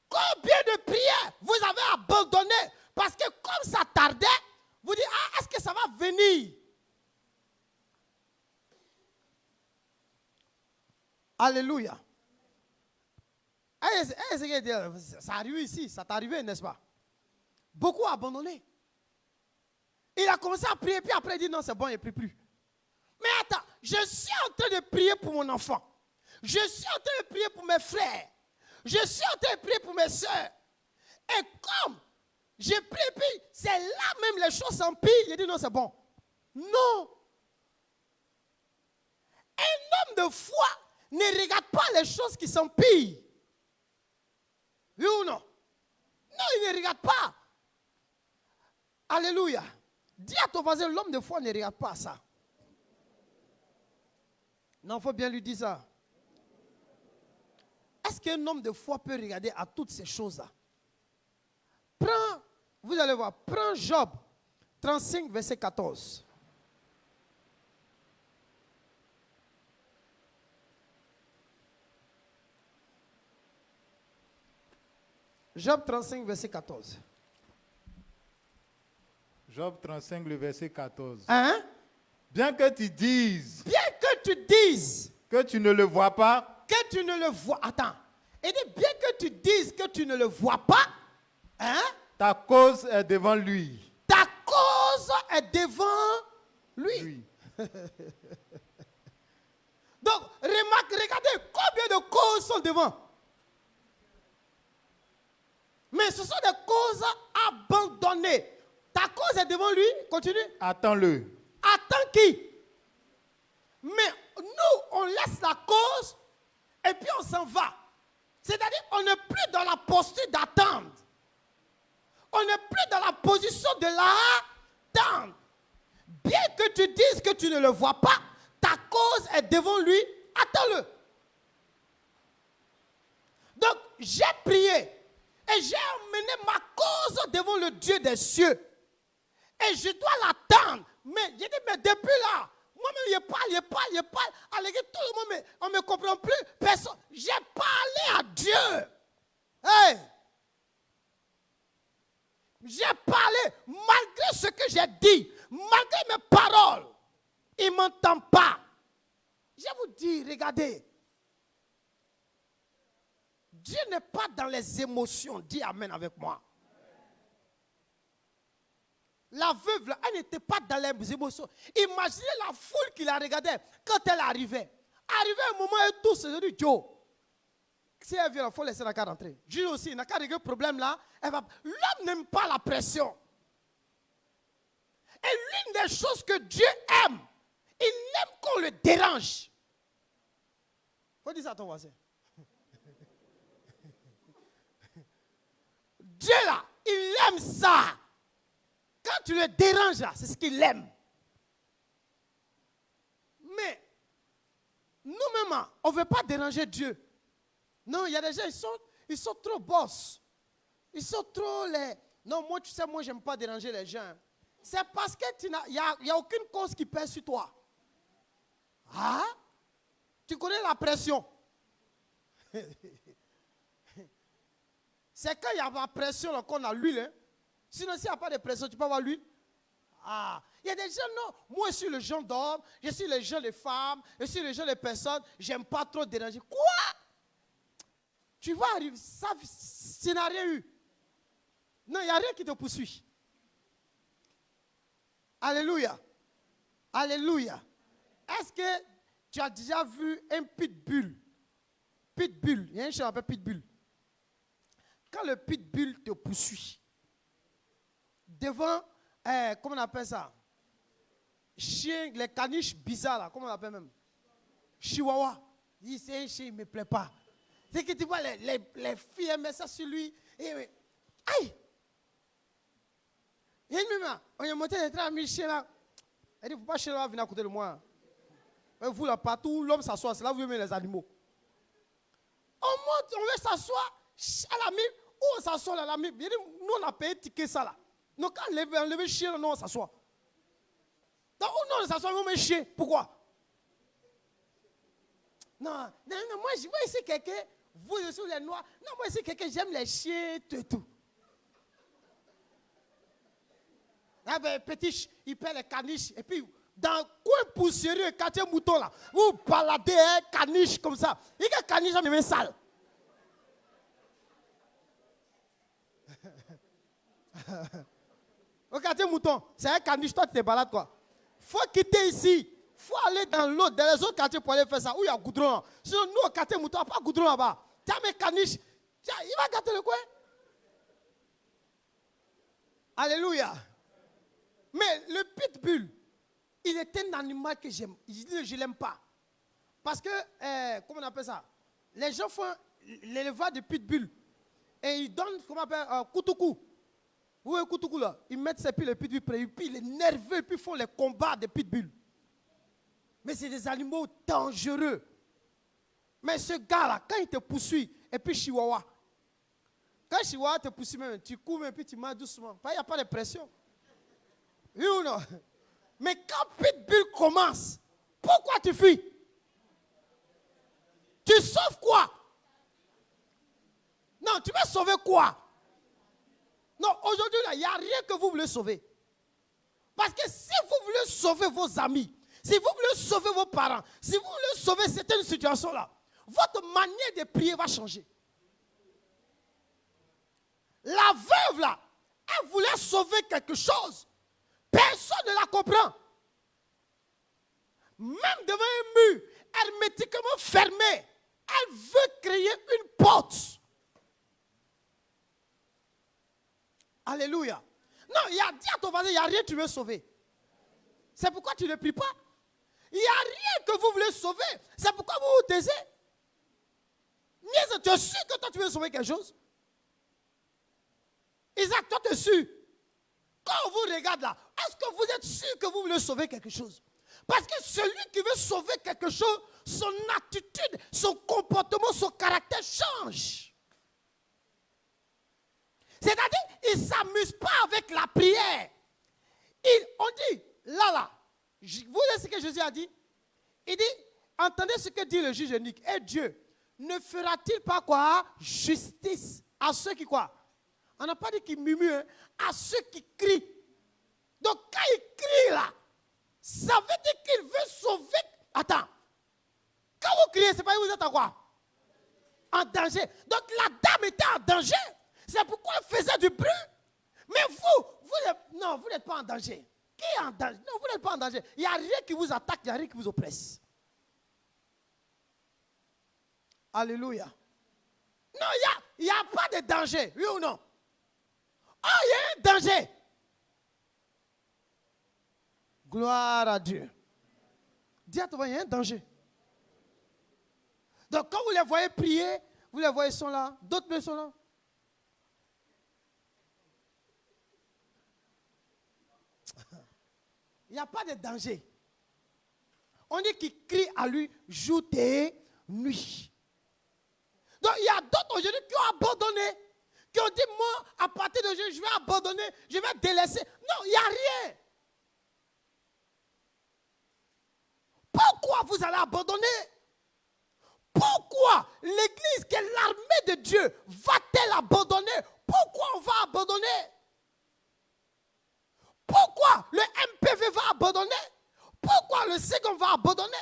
Combien de prières vous avez abandonnées parce que comme ça tardait, vous dites, ah, est-ce que ça va venir? Alléluia. Ça arrive ici, ça t'est arrivé, n'est-ce pas? Beaucoup abandonné. Il a commencé à prier, puis après il dit, non, c'est bon, il ne prie plus. Mais attends, je suis en train de prier pour mon enfant. Je suis en train de prier pour mes frères. Je suis en train de prier pour mes soeurs. Et comme j'ai prié, puis c'est là même les choses s'empirent, il dit non, c'est bon. Non. Un homme de foi ne regarde pas les choses qui s'empirent. Oui ou non? Non, il ne regarde pas. Alléluia. Dis à ton voisin, l'homme de foi ne regarde pas ça. Non, il faut bien lui dire ça. Est-ce qu'un homme de foi peut regarder à toutes ces choses-là? Prends, vous allez voir, prends Job 35, verset 14. Job 35, verset 14. Job 35, le verset 14. Hein? Bien que tu dises Bien que tu dises que tu ne le vois pas, que tu ne le vois. Attends. Il dit bien que tu dises que tu ne le vois pas, hein? ta cause est devant lui. Ta cause est devant lui. Donc, regardez combien de causes sont devant. Mais ce sont des causes abandonnées. Ta cause est devant lui. Continue. Attends-le. Attends qui? Mais nous, on laisse la cause et puis on s'en va. C'est-à-dire on n'est plus dans la posture d'attendre. On n'est plus dans la position de l'attendre. Bien que tu dises que tu ne le vois pas, ta cause est devant lui. Attends-le. Donc, j'ai prié et j'ai emmené ma cause devant le Dieu des cieux. Et je dois l'attendre. Mais j'ai dit, mais depuis là, moi-même, je parle. À l'église, tout le monde, mais on ne me comprend plus. Personne. J'ai parlé à Dieu. Hey! J'ai parlé, malgré ce que j'ai dit, malgré mes paroles. Il ne m'entend pas. Je vous dis, regardez. Dieu n'est pas dans les émotions. Dis amen avec moi. La veuve, là, elle n'était pas dans les émotions. Imaginez la foule qui la regardait quand elle arrivait. Arrivé un moment, elle tousse, elle dit, Joe, si elle vient, il faut laisser la carte rentrer. Dieu aussi, il n'a qu'à régler le problème là. L'homme n'aime pas la pression. Et l'une des choses que Dieu aime, il aime qu'on le dérange. Faut dire ça à ton voisin. Dieu là, il aime ça. Quand tu le déranges là, c'est ce qu'il aime. Mais nous-mêmes, on ne veut pas déranger Dieu. Non, il y a des gens, ils sont trop boss. Ils sont trop les... Non, moi, tu sais, moi, je n'aime pas déranger les gens. C'est parce qu'il n'y a aucune cause qui pèse sur toi. Ah? Tu connais la pression. C'est quand il y a la pression qu'on a l'huile. Hein? Sinon, s'il n'y a pas de pression, tu peux avoir l'huile. Ah, il y a des gens, non. Moi, je suis le genre d'homme, je suis le genre de femmes, je suis le genre de personnes. J'aime pas trop déranger. Quoi? Tu vas arriver, ça n'a rien eu. Non, il n'y a rien qui te poursuit. Alléluia. Alléluia. Est-ce que tu as déjà vu un pitbull. Pitbull, il y a un chien qui s'appelle pitbull. Quand le pitbull te poursuit, devant, comment on appelle ça? Chien, les caniches bizarres là, comment on appelle même? Chihuahua. Il dit, c'est un chien, il ne me plaît pas. C'est que tu vois, les filles aimaient ça sur lui. Et, aïe! Et même, on est monté dans le chien là. Elle dit, il ne faut pas chien là venir à côté de moi. Et vous là, partout, l'homme s'assoit, c'est là où vous aimez les animaux. On monte, on veut s'asseoir à la mine, où on s'assoit à la mine. Nous, on a payé ticket ça là. Donc, quand on lève le chien, nous, on s'assoit. Donc, nous, on s'assoit, on met chien. Pourquoi? Non, moi, ici, quelqu'un, vous aussi, les noirs. Non, moi, ici, quelqu'un, j'aime les chiens, tout. Ah ben, petit, il perd les caniches. Et puis, dans le coin poussiéreux, quartier mouton, là, vous baladez un caniche comme ça. Il y a un caniche, mais même sale. Au quartier mouton, c'est un caniche, toi, tu te balades, quoi. Faut quitter ici. Faut aller dans l'autre, dans les autres quartiers pour aller faire ça, où il y a goudron. Sinon, nous, au quartier mouton, il n'y a pas de goudron là-bas. Tiens, mes caniches, tiens, il va gâter le coin. Alléluia. Mais le pitbull, il est un animal que j'aime. Je ne l'aime pas. Parce que, comment on appelle ça? Les gens font l'élevage de pitbull. Et ils donnent, comment on appelle, koutoukou. Vous voyez koutoukou là? Ils mettent ses pieds, le pitbull, puis il est nerveux, puis ils font les combats de pitbull. Mais c'est des animaux dangereux. Mais ce gars-là, quand il te poursuit, et puis chihuahua. Quand chihuahua te poursuit même, tu cours et puis tu marches doucement. Il n'y a pas de pression. Oui ou non? Mais quand pitbull commence, pourquoi tu fuis? Tu sauves quoi? Non, tu veux sauver quoi? Non, aujourd'hui, il n'y a rien que vous voulez sauver. Parce que si vous voulez sauver vos amis, si vous voulez sauver vos parents, si vous voulez sauver certaines situations-là, votre manière de prier va changer. La veuve, là, elle voulait sauver quelque chose. Personne ne la comprend. Même devant un mur hermétiquement fermé, elle veut créer une porte. Alléluia. Non, il y a dit à ton voisin, il n'y a rien que tu veux sauver. C'est pourquoi tu ne pries pas. Il n'y a rien que vous voulez sauver. C'est pourquoi vous vous taisez. Tu es sûr que toi tu veux sauver quelque chose? Isaac, toi tu es sûr? Quand on vous regarde là, est-ce que vous êtes sûr que vous voulez sauver quelque chose? Parce que celui qui veut sauver quelque chose, son attitude, son comportement, son caractère change. C'est-à-dire, il ne s'amuse pas avec la prière. On dit, là, vous voyez ce que Jésus a dit? Il dit, entendez ce que dit le juge unique. Et Dieu ne fera-t-il pas quoi? Justice à ceux qui quoi? On n'a pas dit qu'ils murmurent, à ceux qui crient. Donc quand il crie là, ça veut dire qu'il veut sauver. Attends. Quand vous criez, c'est pas que vous êtes en quoi? En danger. Donc la dame était en danger. C'est pourquoi elle faisait du bruit. Mais vous n'êtes pas en danger. Qui est en danger? Non, vous n'êtes pas en danger. Il n'y a rien qui vous attaque, il n'y a rien qui vous oppresse. Alléluia. Non, il n'y a pas de danger, oui ou non? Oh, il y a un danger. Gloire à Dieu. Dis à toi, il y a un danger. Donc quand vous les voyez prier, vous les voyez sont là, d'autres sont là. Il n'y a pas de danger. On dit qu'il crie à lui jour et nuit. Donc il y a d'autres aujourd'hui qui ont abandonné, qui ont dit moi à partir d'aujourd'hui je vais abandonner, je vais délaisser. Non, il n'y a rien. Pourquoi vous allez abandonner? Pourquoi l'Église qui est l'armée de Dieu va-t-elle abandonner? Pourquoi on va abandonner? Pourquoi le MPV va abandonner? Pourquoi le second va abandonner?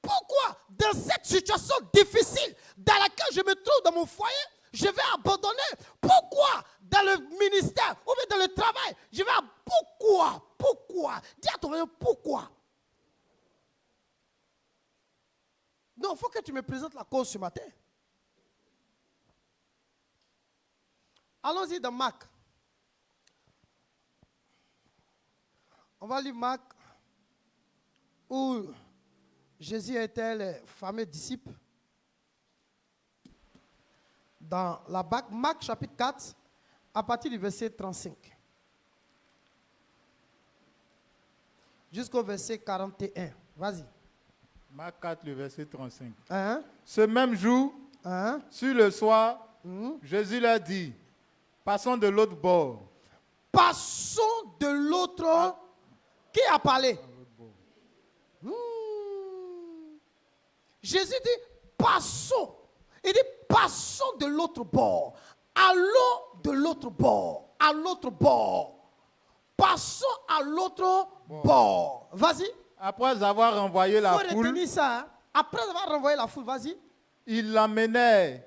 Pourquoi dans cette situation difficile dans laquelle je me trouve dans mon foyer, je vais abandonner? Pourquoi dans le ministère ou bien dans le travail, je vais... Pourquoi? pourquoi? Dis à ton voisin pourquoi. Non, il faut que tu me présentes la cause ce matin. Allons-y dans Marc. On va lire Marc, où Jésus était le fameux disciple. Dans la Marc chapitre 4, à partir du verset 35. Jusqu'au verset 41. Vas-y. Marc 4, le verset 35. Hein? Ce même jour, Hein? sur le soir, Hmm? Jésus leur dit, passons de l'autre bord. Passons de l'autre. Qui a parlé? Hmm. Jésus dit, passons. Il dit, passons de l'autre bord. Allons de l'autre bord. À l'autre bord. Passons à l'autre bord. Vas-y. Après avoir renvoyé Il la faut foule, retenir ça. Hein. Après avoir renvoyé la foule, vas-y. ils emmenaient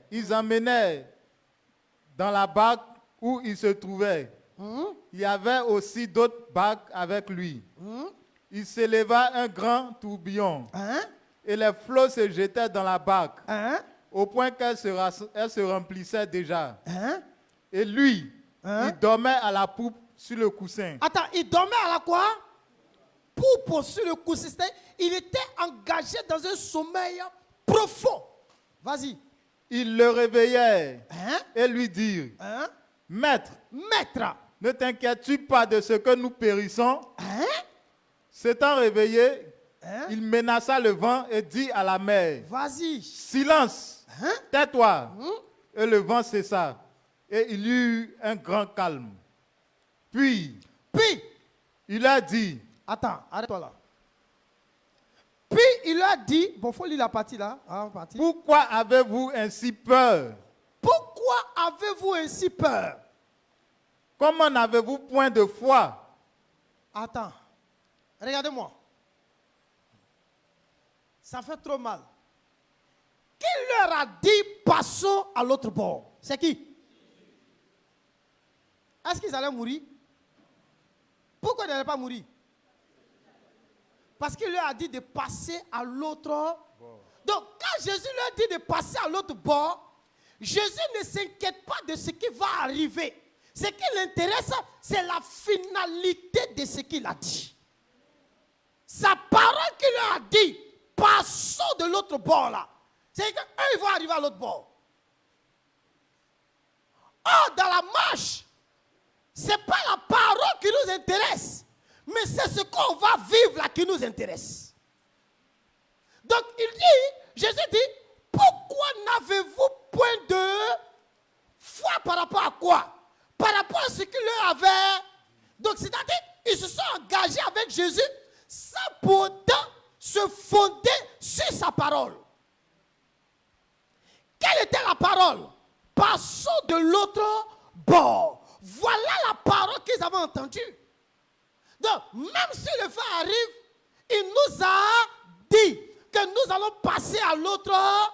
dans la barque où il se trouvait. Il y avait aussi d'autres barques avec lui. Il s'éleva un grand tourbillon Hein? et les flots se jetaient dans la barque Hein? au point qu'elle se remplissait déjà. Hein? Et lui, Hein? il dormait à la poupe sur le coussin. Attends, il dormait à la quoi? Pour sur le coussin. Il était engagé dans un sommeil profond. Vas-y. Il le réveillait Hein? et lui dit, Hein? Maître, Maître. ne t'inquiètes-tu pas de ce que nous périssons? Hein? S'étant réveillé, Hein? il menaça le vent et dit à la mer, Vas-y. Silence, Hein? tais-toi. Et le vent cessa. Et il y eut un grand calme. Puis, il a dit, Attends, arrête-toi là. Puis il a dit, bon, il faut lire la partie là. Hein, partie. pourquoi avez-vous ainsi peur? Pourquoi avez-vous ainsi peur? Comment n'avez-vous point de foi? Attends, regardez-moi. Ça fait trop mal. Qui leur a dit passons à l'autre bord? C'est qui? Est-ce qu'ils allaient mourir? Pourquoi ils n'allaient pas mourir? Parce qu'il leur a dit de passer à l'autre bord. Donc, quand Jésus leur dit de passer à l'autre bord, Jésus ne s'inquiète pas de ce qui va arriver. Ce qui l'intéresse, c'est la finalité de ce qu'il a dit. Sa parole qu'il leur a dit, passons de l'autre bord là. C'est qu'eux, ils vont arriver à l'autre bord. Or, dans la marche, ce n'est pas la parole qui nous intéresse, mais c'est ce qu'on va vivre là qui nous intéresse. Donc, Jésus dit, pourquoi n'avez-vous point de foi par rapport à quoi? Par rapport à ce qu'il leur avait. Donc, c'est-à-dire, ils se sont engagés avec Jésus sans pour autant se fonder sur sa parole. Quelle était la parole? Passons de l'autre bord. Voilà la parole qu'ils avaient entendue. Donc, même si le feu arrive, il nous a dit que nous allons passer à l'autre bord.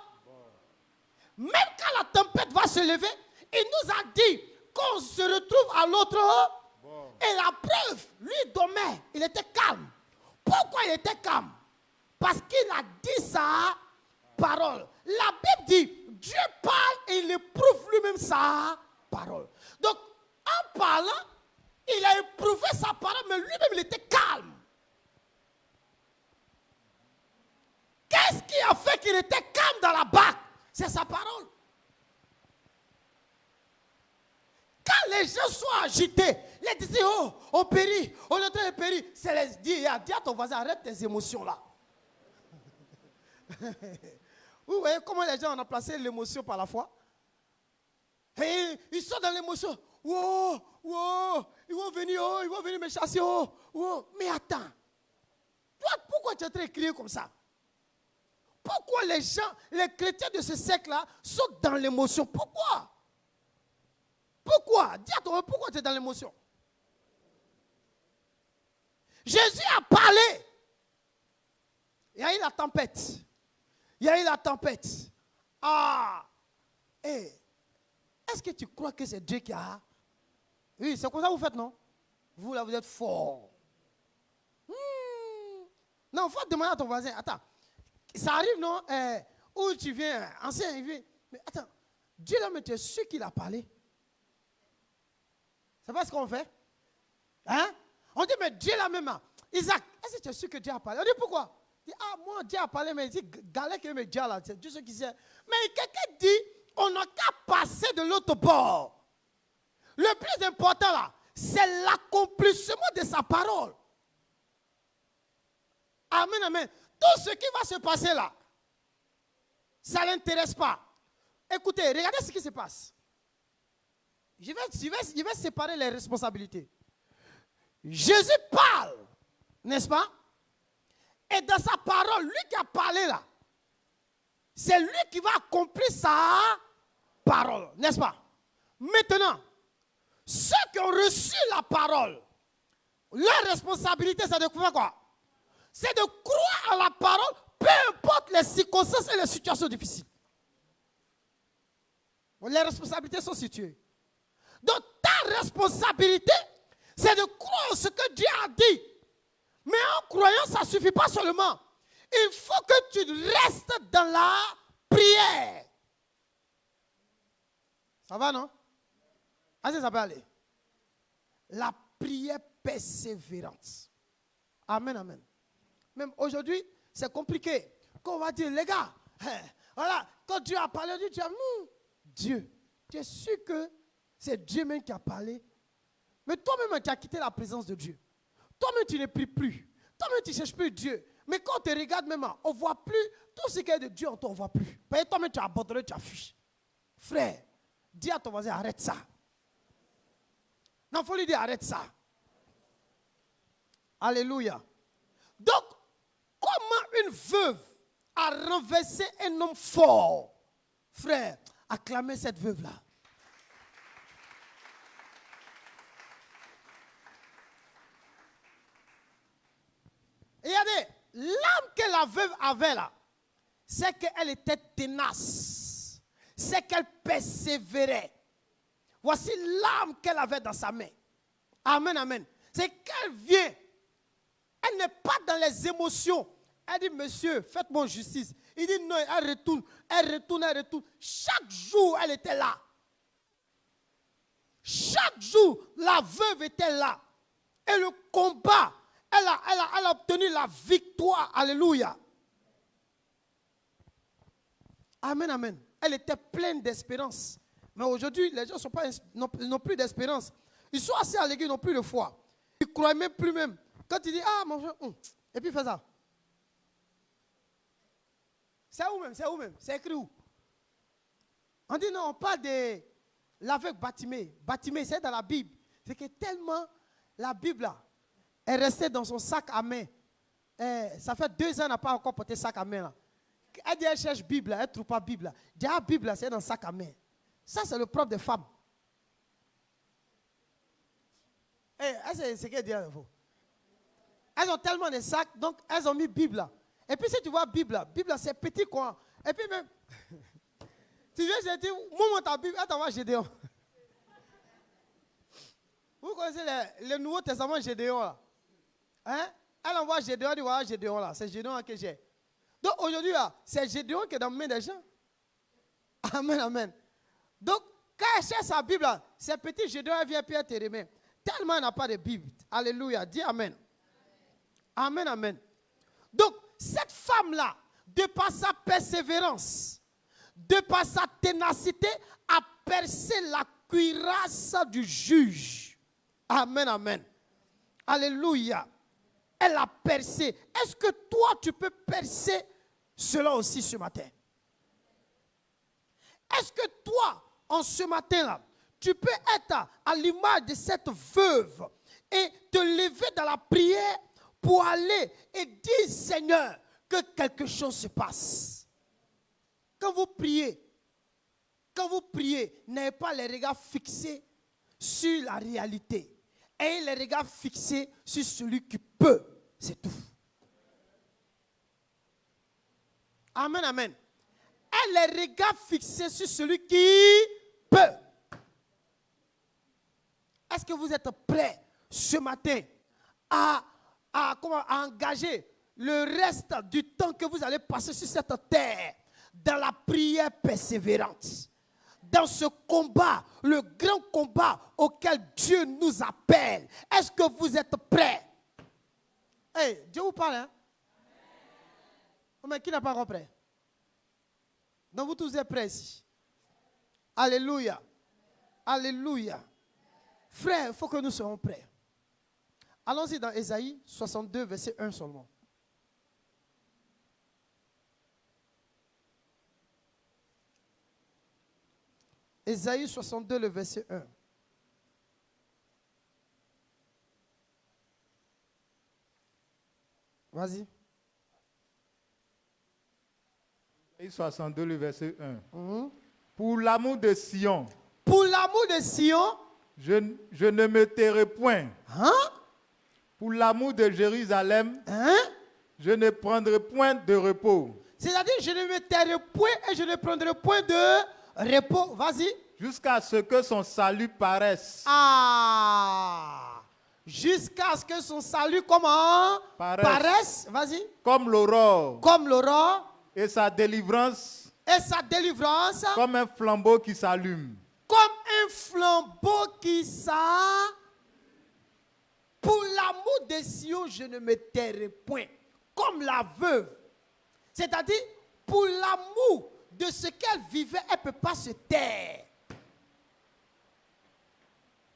Même quand la tempête va se lever, il nous a dit qu'on se retrouve à l'autre bord. Et la preuve, lui dormait, il était calme. Pourquoi il était calme? Parce qu'il a dit sa parole. La Bible dit, Dieu parle et il éprouve lui-même sa parole. Donc, en parlant, il a éprouvé sa parole, mais lui-même, il était calme. Qu'est-ce qui a fait qu'il était calme dans la barque? C'est sa parole. Quand les gens sont agités, les disent, oh, on périt, on est en train de périr. C'est les dis à ton voisin, arrête tes émotions là. Vous voyez comment les gens ont remplacé l'émotion par la foi? Et ils sont dans l'émotion. Wow, wow, ils vont venir me chasser. Oh, wow. Mais attends. Toi, pourquoi tu es en train de crier comme ça? Pourquoi les gens, les chrétiens de ce siècle-là, sont dans l'émotion? Pourquoi? Pourquoi? Dis à toi, pourquoi tu es dans l'émotion? Jésus a parlé. Il y a eu la tempête. Il y a eu la tempête. Ah! Hey, est-ce que tu crois que c'est Dieu qui a... Oui, c'est comme ça que vous faites, non? Vous, là, vous êtes fort. Non, il faut demander à ton voisin. Attends, ça arrive, non? Où tu viens, ancien, il vient. Mais attends, Dieu là, mais tu es sûr qu'il a parlé? C'est pas ce qu'on fait? Hein? On dit, mais Dieu là même, Isaac, est-ce que tu es sûr que Dieu a parlé? On dit, pourquoi? Il dit, ah, moi, Dieu a parlé, mais il dit, Galec et Dieu là, c'est Dieu ce qui sait. Mais quelqu'un dit, on n'a qu'à passer de l'autre bord. Le plus important là, c'est l'accomplissement de sa parole. Amen, amen. Tout ce qui va se passer là, ça ne l'intéresse pas. Écoutez, regardez ce qui se passe. Je vais séparer les responsabilités. Jésus parle, n'est-ce pas? Et dans sa parole, lui qui a parlé là, c'est lui qui va accomplir sa parole, n'est-ce pas? Maintenant, ceux qui ont reçu la parole, leur responsabilité, c'est de faire quoi? C'est de croire à la parole, peu importe les circonstances et les situations difficiles. Les responsabilités sont situées. Donc ta responsabilité, c'est de croire ce que Dieu a dit. Mais en croyant, ça ne suffit pas seulement. Il faut que tu restes dans la prière. Ça va, non? Est-ce que ça peut aller? La prière persévérante. Amen, amen. Même aujourd'hui, c'est compliqué. Quand on va dire, les gars, voilà, quand Dieu a parlé, Dieu a dit, Dieu, tu es sûr que c'est Dieu même qui a parlé? Mais toi-même, tu as quitté la présence de Dieu. Toi-même, tu ne pries plus. Toi-même, tu ne cherches plus Dieu. Mais quand on te regarde même, on ne voit plus tout ce qui est de Dieu en toi, on ne voit plus. Parce que toi-même, tu as abandonné, tu as fui. Frère, dis à ton voisin, arrête ça. Non, il faut lui dire, arrête ça. Alléluia. Donc, comment une veuve a renversé un homme fort? Frère, acclamez cette veuve-là. Regardez, l'âme que la veuve avait là, c'est qu'elle était tenace. C'est qu'elle persévérait. Voici l'âme qu'elle avait dans sa main. Amen, amen. C'est qu'elle vient. Elle n'est pas dans les émotions. Elle dit, monsieur, faites-moi justice. Il dit, non, elle retourne, elle retourne, elle retourne. Chaque jour, elle était là. Chaque jour, la veuve était là. Et le combat, elle a obtenu la victoire. Alléluia. Amen, amen. Elle était pleine d'espérance. Mais aujourd'hui, les gens n'ont plus d'espérance. Ils sont assis à l'église, ils n'ont plus de foi. Ils ne croient même plus même. Quand tu dis, ah mon frère, et puis fais ça. C'est où même? C'est où même? C'est écrit où? On dit non, on parle de l'aveugle Bartimée. Bartimée, c'est dans la Bible. C'est que tellement la Bible là, est restée dans son sac à main. Ça fait 2 ans, elle n'a pas encore porté sac à main là. Elle dit, elle cherche Bible, elle ne trouve pas Bible. Elle dit, Bible, c'est dans le sac à main. Ça, c'est le propre des femmes. C'est ce qu'elle dit à vous. Elles ont tellement de sacs, donc elles ont mis Bible là. Et puis si tu vois Bible, c'est petit quoi. Et puis même, tu viens, je dis, moi ta Bible, elle t'envoie Gédéon. Vous connaissez le Nouveau Testament Gédéon là? Hein? Elle envoie Gédéon, elle dit, voilà Gédéon là, c'est Gédéon que j'ai. Donc aujourd'hui là, c'est Gédéon qui est dans la main des gens. Amen, amen. Donc, quand elle cherche sa Bible là, c'est petit Gédéon, elle vient puis elle te remet. Tellement elle n'a pas de Bible. Alléluia, dis amen. Amen, amen. Donc, cette femme-là, de par sa persévérance, de par sa ténacité, a percé la cuirasse du juge. Amen, amen. Alléluia. Elle a percé. Est-ce que toi, tu peux percer cela aussi ce matin? Est-ce que toi, en ce matin-là, tu peux être à l'image de cette veuve et te lever dans la prière pour aller et dire, Seigneur, que quelque chose se passe. Quand vous priez, n'ayez pas les regards fixés sur la réalité. Ayez les regards fixés sur celui qui peut. C'est tout. Amen, amen. Ayez les regards fixés sur celui qui peut. Est-ce que vous êtes prêts ce matin à engager le reste du temps que vous allez passer sur cette terre dans la prière persévérante. Dans ce combat, le grand combat auquel Dieu nous appelle. Est-ce que vous êtes prêts? Hey, Dieu vous parle, hein? Mais qui n'a pas encore prêt? Donc vous tous êtes prêts ici. Alléluia. Alléluia. Frères, il faut que nous soyons prêts. Allons-y dans Ésaïe 62, verset 1 seulement. Ésaïe 62, le verset 1. Vas-y. Ésaïe 62, le verset 1. Pour l'amour de Sion, Pour l'amour de Sion, je ne me tairai point. hein? Pour l'amour de Jérusalem, Hein? je ne prendrai point de repos. C'est-à-dire, je ne me tairai point et je ne prendrai point de repos. Vas-y. Jusqu'à ce que son salut paraisse. Ah! Jusqu'à ce que son salut, comment? Paraisse. Vas-y. Comme l'aurore. Comme l'aurore. Et sa délivrance. Et sa délivrance. Comme un flambeau qui s'allume. Comme un flambeau qui s'allume. Pour l'amour de Sion, je ne me tairai point. Comme la veuve. C'est-à-dire, pour l'amour de ce qu'elle vivait, elle ne peut pas se taire.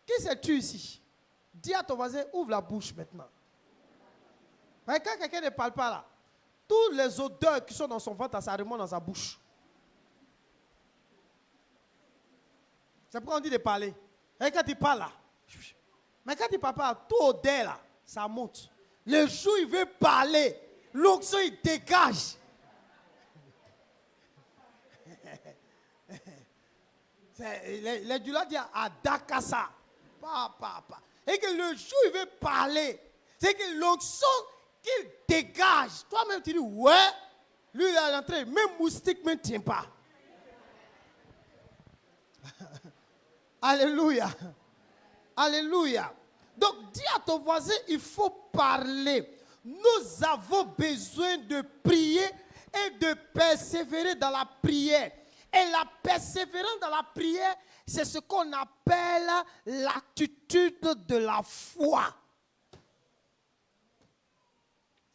Qui c'est-tu ici? Dis à ton voisin, ouvre la bouche maintenant. Mais quand quelqu'un ne parle pas là, toutes les odeurs qui sont dans son ventre, ça remonte dans sa bouche. C'est pourquoi on dit de parler. Et quand il parle là, mais quand il parle pas, tout odeur là, ça monte. Le jour où il veut parler, l'onction il dégage. Les Dula disent à Dakassa. Et que le jour où il veut parler, c'est que l'onction qu'il dégage. Toi-même tu dis, ouais, lui il est à l'entrée, même moustique ne tient pas. Alléluia. Alléluia. Donc dis à ton voisin, il faut parler. Nous avons besoin de prier et de persévérer dans la prière. Et la persévérance dans la prière, c'est ce qu'on appelle l'attitude de la foi.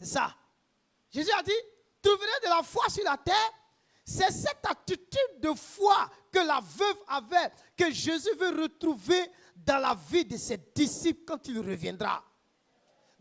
C'est ça. Jésus a dit, trouverez de la foi sur la terre. C'est cette attitude de foi que la veuve avait, que Jésus veut retrouver dans la vie de ses disciples quand il reviendra.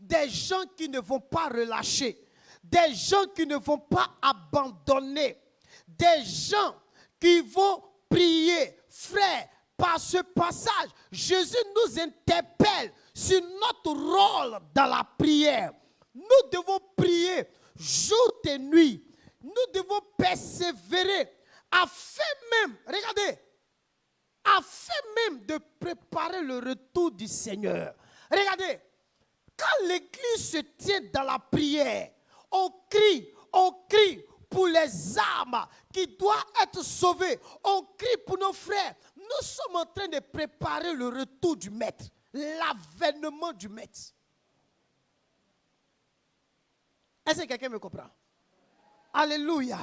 Des gens qui ne vont pas relâcher, des gens qui ne vont pas abandonner, des gens qui vont prier. Frère, par ce passage, Jésus nous interpelle sur notre rôle dans la prière. Nous devons prier jour et nuit. Nous devons persévérer afin même, regardez, afin même de préparer le retour du Seigneur. Regardez, quand l'église se tient dans la prière, on crie pour les âmes qui doivent être sauvées. On crie pour nos frères. Nous sommes en train de préparer le retour du Maître, l'avènement du Maître. Est-ce que quelqu'un me comprend? Alléluia.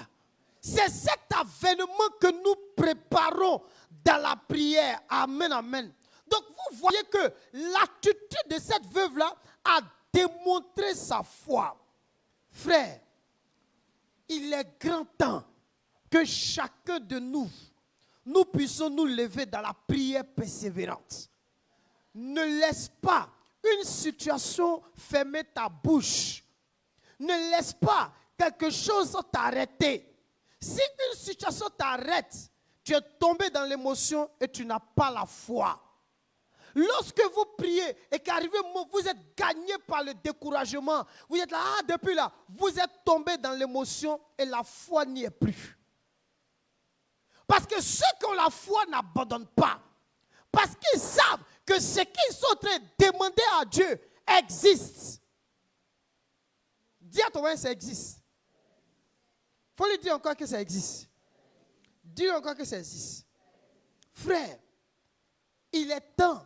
C'est cet avènement que nous préparons dans la prière. Amen, amen. Donc vous voyez que l'attitude de cette veuve-là a démontré sa foi. Frère, il est grand temps que chacun de nous, nous puissions nous lever dans la prière persévérante. Ne laisse pas une situation fermer ta bouche. Ne laisse pas quelque chose t'arrêter. Si une situation t'arrête, tu es tombé dans l'émotion et tu n'as pas la foi. Lorsque vous priez et qu'arrive un moment, vous êtes gagné par le découragement. Vous êtes là, depuis là, vous êtes tombé dans l'émotion et la foi n'y est plus. Parce que ceux qui ont la foi n'abandonnent pas. Parce qu'ils savent que ce qu'ils sont en train de demander à Dieu existe. Dis à ton voisin, ça existe. Il faut lui dire encore que ça existe. Dis-lui encore que ça existe. Frère, il est temps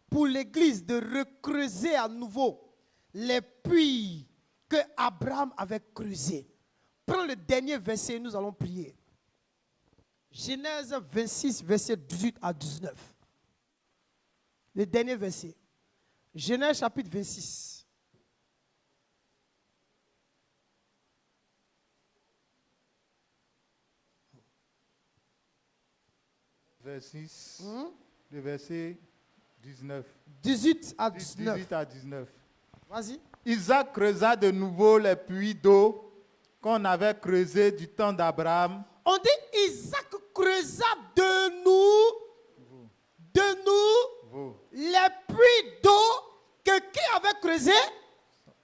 pour l'Église de recreuser à nouveau les puits que Abraham avait creusé. Prends le dernier verset et nous allons prier. Genèse 26, verset 18 à 19. Le dernier verset. Genèse chapitre 26. Verset, le verset 19. 18 à 19. 18 à 19. Vas-y. Isaac creusa de nouveau les puits d'eau qu'on avait creusés du temps d'Abraham. On dit Isaac creusa de nous les puits d'eau que qui avait creusé?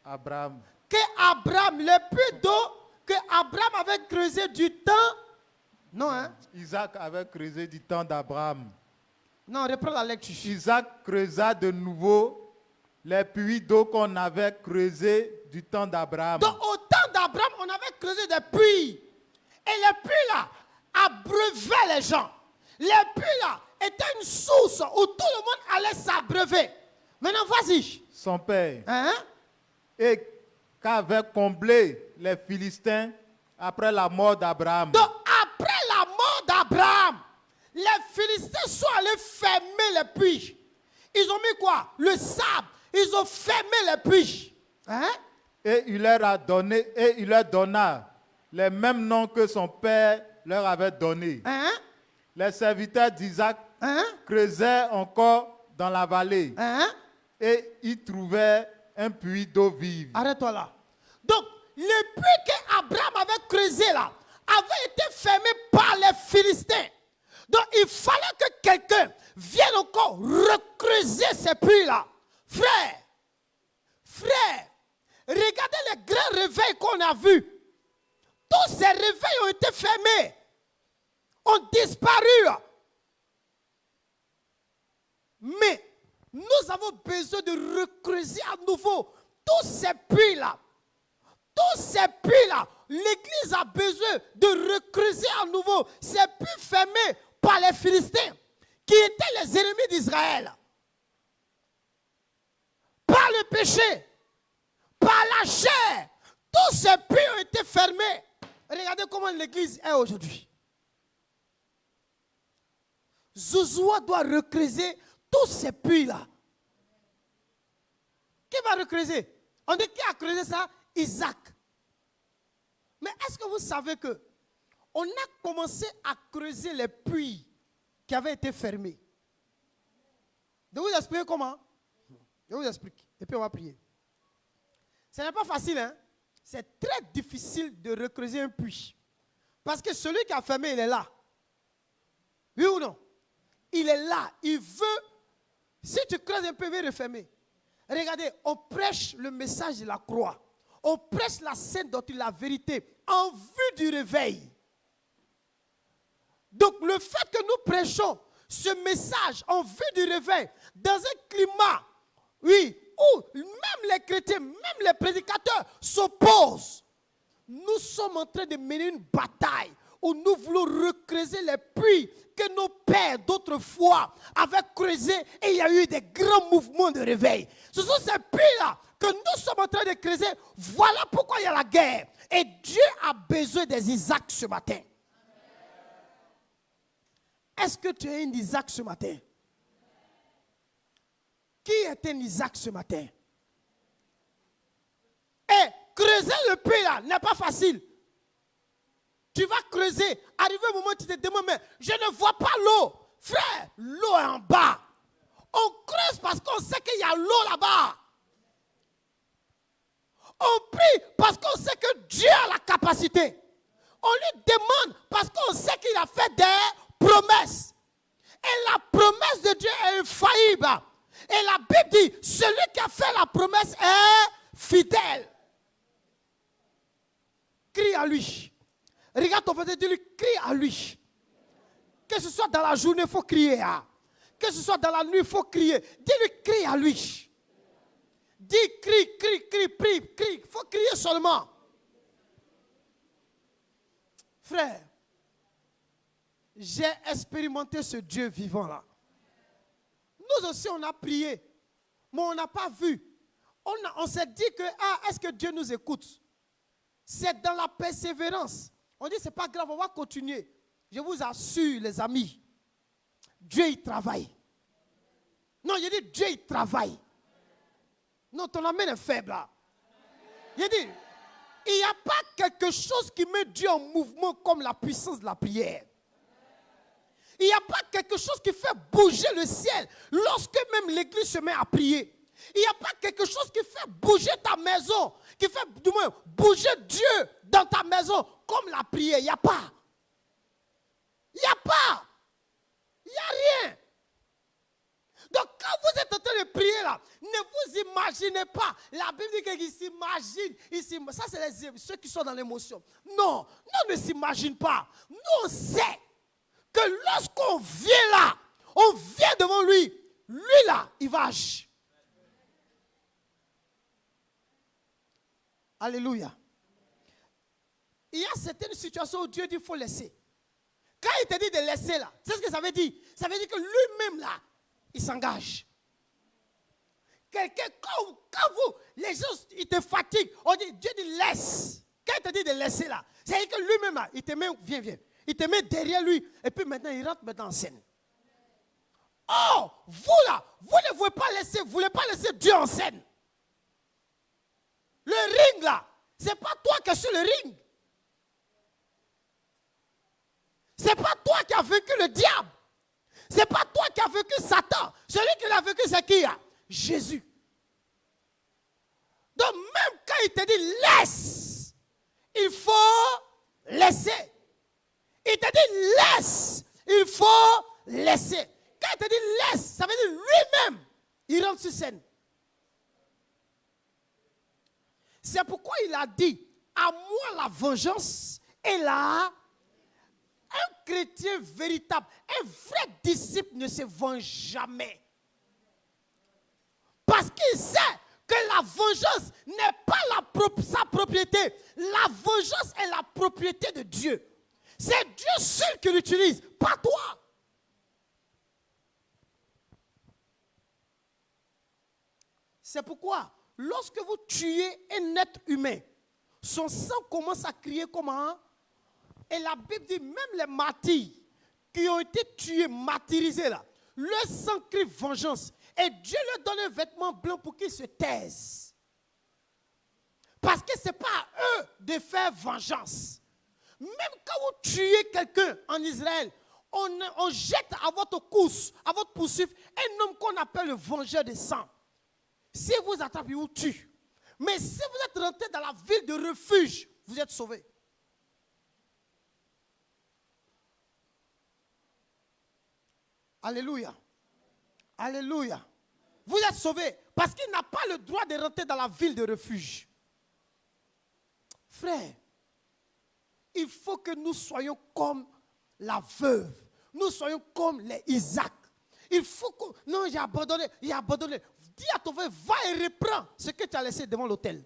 Abraham. Que Abraham, les puits d'eau que Abraham avait creusé du temps. Non, hein? Isaac avait creusé du temps d'Abraham. Non, reprends la lecture. Isaac creusa de nouveau les puits d'eau qu'on avait creusés du temps d'Abraham. Donc, au temps d'Abraham, on avait creusé des puits. Et les puits là abreuvaient les gens. Les puits là étaient une source où tout le monde allait s'abreuver. Maintenant, vas-y. Son père. Hein? Et qu'avaient comblé les Philistins après la mort d'Abraham. Donc, après la mort d'Abraham, les Philistins sont allés fermer les puits. Ils ont mis quoi? Le sable. Ils ont fermé les puits. Hein? Et il leur donna les mêmes noms que son père leur avait donnés. Hein? Les serviteurs d'Isaac Hein? creusaient encore dans la vallée Hein? et y trouvaient un puits d'eau vive. Arrête-toi là. Donc, le puits qu'Abraham avait creusé là avait été fermé par les Philistins. Donc, il fallait que quelqu'un vienne encore recreuser ces puits-là. Frère, regardez les grands réveils qu'on a vus. Tous ces réveils ont été fermés, ont disparu. Mais nous avons besoin de recreuser à nouveau tous ces puits-là. Tous ces puits-là, l'Église a besoin de recreuser à nouveau ces puits fermés par les Philistins, qui étaient les ennemis d'Israël. Par le péché, par la chair, tous ces puits ont été fermés. Regardez comment l'Église est aujourd'hui. Josué doit recreuser tous ces puits-là. Qui va recreuser? On dit qui a creusé ça? Isaac. Mais est-ce que vous savez que on a commencé à creuser les puits qui avaient été fermés? Je vais vous expliquer comment. Je vous explique. Et puis on va prier. Ce n'est pas facile, hein? C'est très difficile de recreuser un puits. Parce que celui qui a fermé, il est là. Oui ou non? Il est là. Il veut. Si tu creuses un peu, il veut refermer. Regardez, on prêche le message de la croix. On prêche la sainte doctrine, la vérité, en vue du réveil. Donc le fait que nous prêchons ce message en vue du réveil, dans un climat, oui, où même les chrétiens, même les prédicateurs s'opposent, nous sommes en train de mener une bataille où nous voulons recreuser les puits que nos pères d'autrefois avaient creusés et il y a eu des grands mouvements de réveil. Ce sont ces puits-là que nous sommes en train de creuser. Voilà pourquoi il y a la guerre. Et Dieu a besoin des Isaac ce matin. Est-ce que tu es un Isaac ce matin? Qui est un Isaac ce matin? Et creuser le puits là n'est pas facile. Tu vas creuser, arrivé au moment où tu te demandes, mais je ne vois pas l'eau. Frère, l'eau est en bas. On creuse parce qu'on sait qu'il y a l'eau là-bas. On prie parce qu'on sait que Dieu a la capacité. On lui demande parce qu'on sait qu'il a fait des promesses. Et la promesse de Dieu est infaillible. Et la Bible dit, celui qui a fait la promesse est fidèle. Crie à lui. Regarde ton frère, dis-lui, crie à lui. Que ce soit dans la journée, il faut crier. Que ce soit dans la nuit, il faut crier. Dis-lui, crie à lui. Dis, crie, prie, crie. Il faut crier seulement. Frère, j'ai expérimenté ce Dieu vivant là. Nous aussi, on a prié, mais on n'a pas vu. on s'est dit que, est-ce que Dieu nous écoute? C'est dans la persévérance. On dit, c'est pas grave, on va continuer. Je vous assure, les amis, Dieu, il travaille. Non, je dis, Dieu, il travaille. Non, ton amen est faible là. Je dis, il n'y a pas quelque chose qui met Dieu en mouvement comme la puissance de la prière. Il n'y a pas quelque chose qui fait bouger le ciel lorsque même l'église se met à prier. Il n'y a pas quelque chose qui fait bouger ta maison, qui fait du moins bouger Dieu dans ta maison comme la prière. Il n'y a pas. Il n'y a pas. Il n'y a rien. Donc quand vous êtes en train de prier là, ne vous imaginez pas. La Bible dit qu'il s'imagine. Ça c'est ceux qui sont dans l'émotion. Non, on ne s'imagine pas. Nous on sait que lorsqu'on vient là, on vient devant lui. Lui là, il va agir. Alléluia. Il y a certaines situations où Dieu dit qu'il faut laisser. Quand il te dit de laisser là, c'est ce que ça veut dire. Ça veut dire que lui-même là, il s'engage. Quelqu'un, quand vous, les gens, ils te fatiguent, on dit, Dieu dit laisse. Quand il te dit de laisser là, c'est-à-dire que lui-même là, il te met, viens. Il te met derrière lui, et puis maintenant, il rentre maintenant en scène. Oh, vous là, vous ne voulez pas laisser, vous voulez pas laisser Dieu en scène. Le ring là, c'est pas toi qui es sur le ring. C'est pas toi qui as vaincu le diable. C'est pas toi qui as vaincu Satan. Celui qui l'a vaincu, c'est qui? Jésus. Donc même quand il te dit laisse, il faut laisser. Il te dit laisse, il faut laisser. Quand il te dit laisse, ça veut dire lui-même, il rentre sur scène. C'est pourquoi il a dit, à moi la vengeance est là. Un chrétien véritable, un vrai disciple ne se venge jamais. Parce qu'il sait que la vengeance n'est pas sa propriété. La vengeance est la propriété de Dieu. C'est Dieu seul qui l'utilise, pas toi. C'est pourquoi, lorsque vous tuez un être humain, son sang commence à crier comment? Et la Bible dit, même les martyrs qui ont été tués, martyrisés là, leur sang crie vengeance. Et Dieu leur donne un vêtement blanc pour qu'ils se taisent. Parce que ce n'est pas à eux de faire vengeance. Même quand vous tuez quelqu'un en Israël, on jette à votre course, à votre poursuite, un homme qu'on appelle le vengeur de sang. Si vous attrapez, il vous tue. Mais si vous êtes rentré dans la ville de refuge, vous êtes sauvé. Alléluia. Alléluia. Vous êtes sauvés parce qu'il n'a pas le droit de rentrer dans la ville de refuge. Frère, il faut que nous soyons comme la veuve. Nous soyons comme les Isaac. Il faut que... Non, il a abandonné. Dis à ton frère, va et reprends ce que tu as laissé devant l'autel.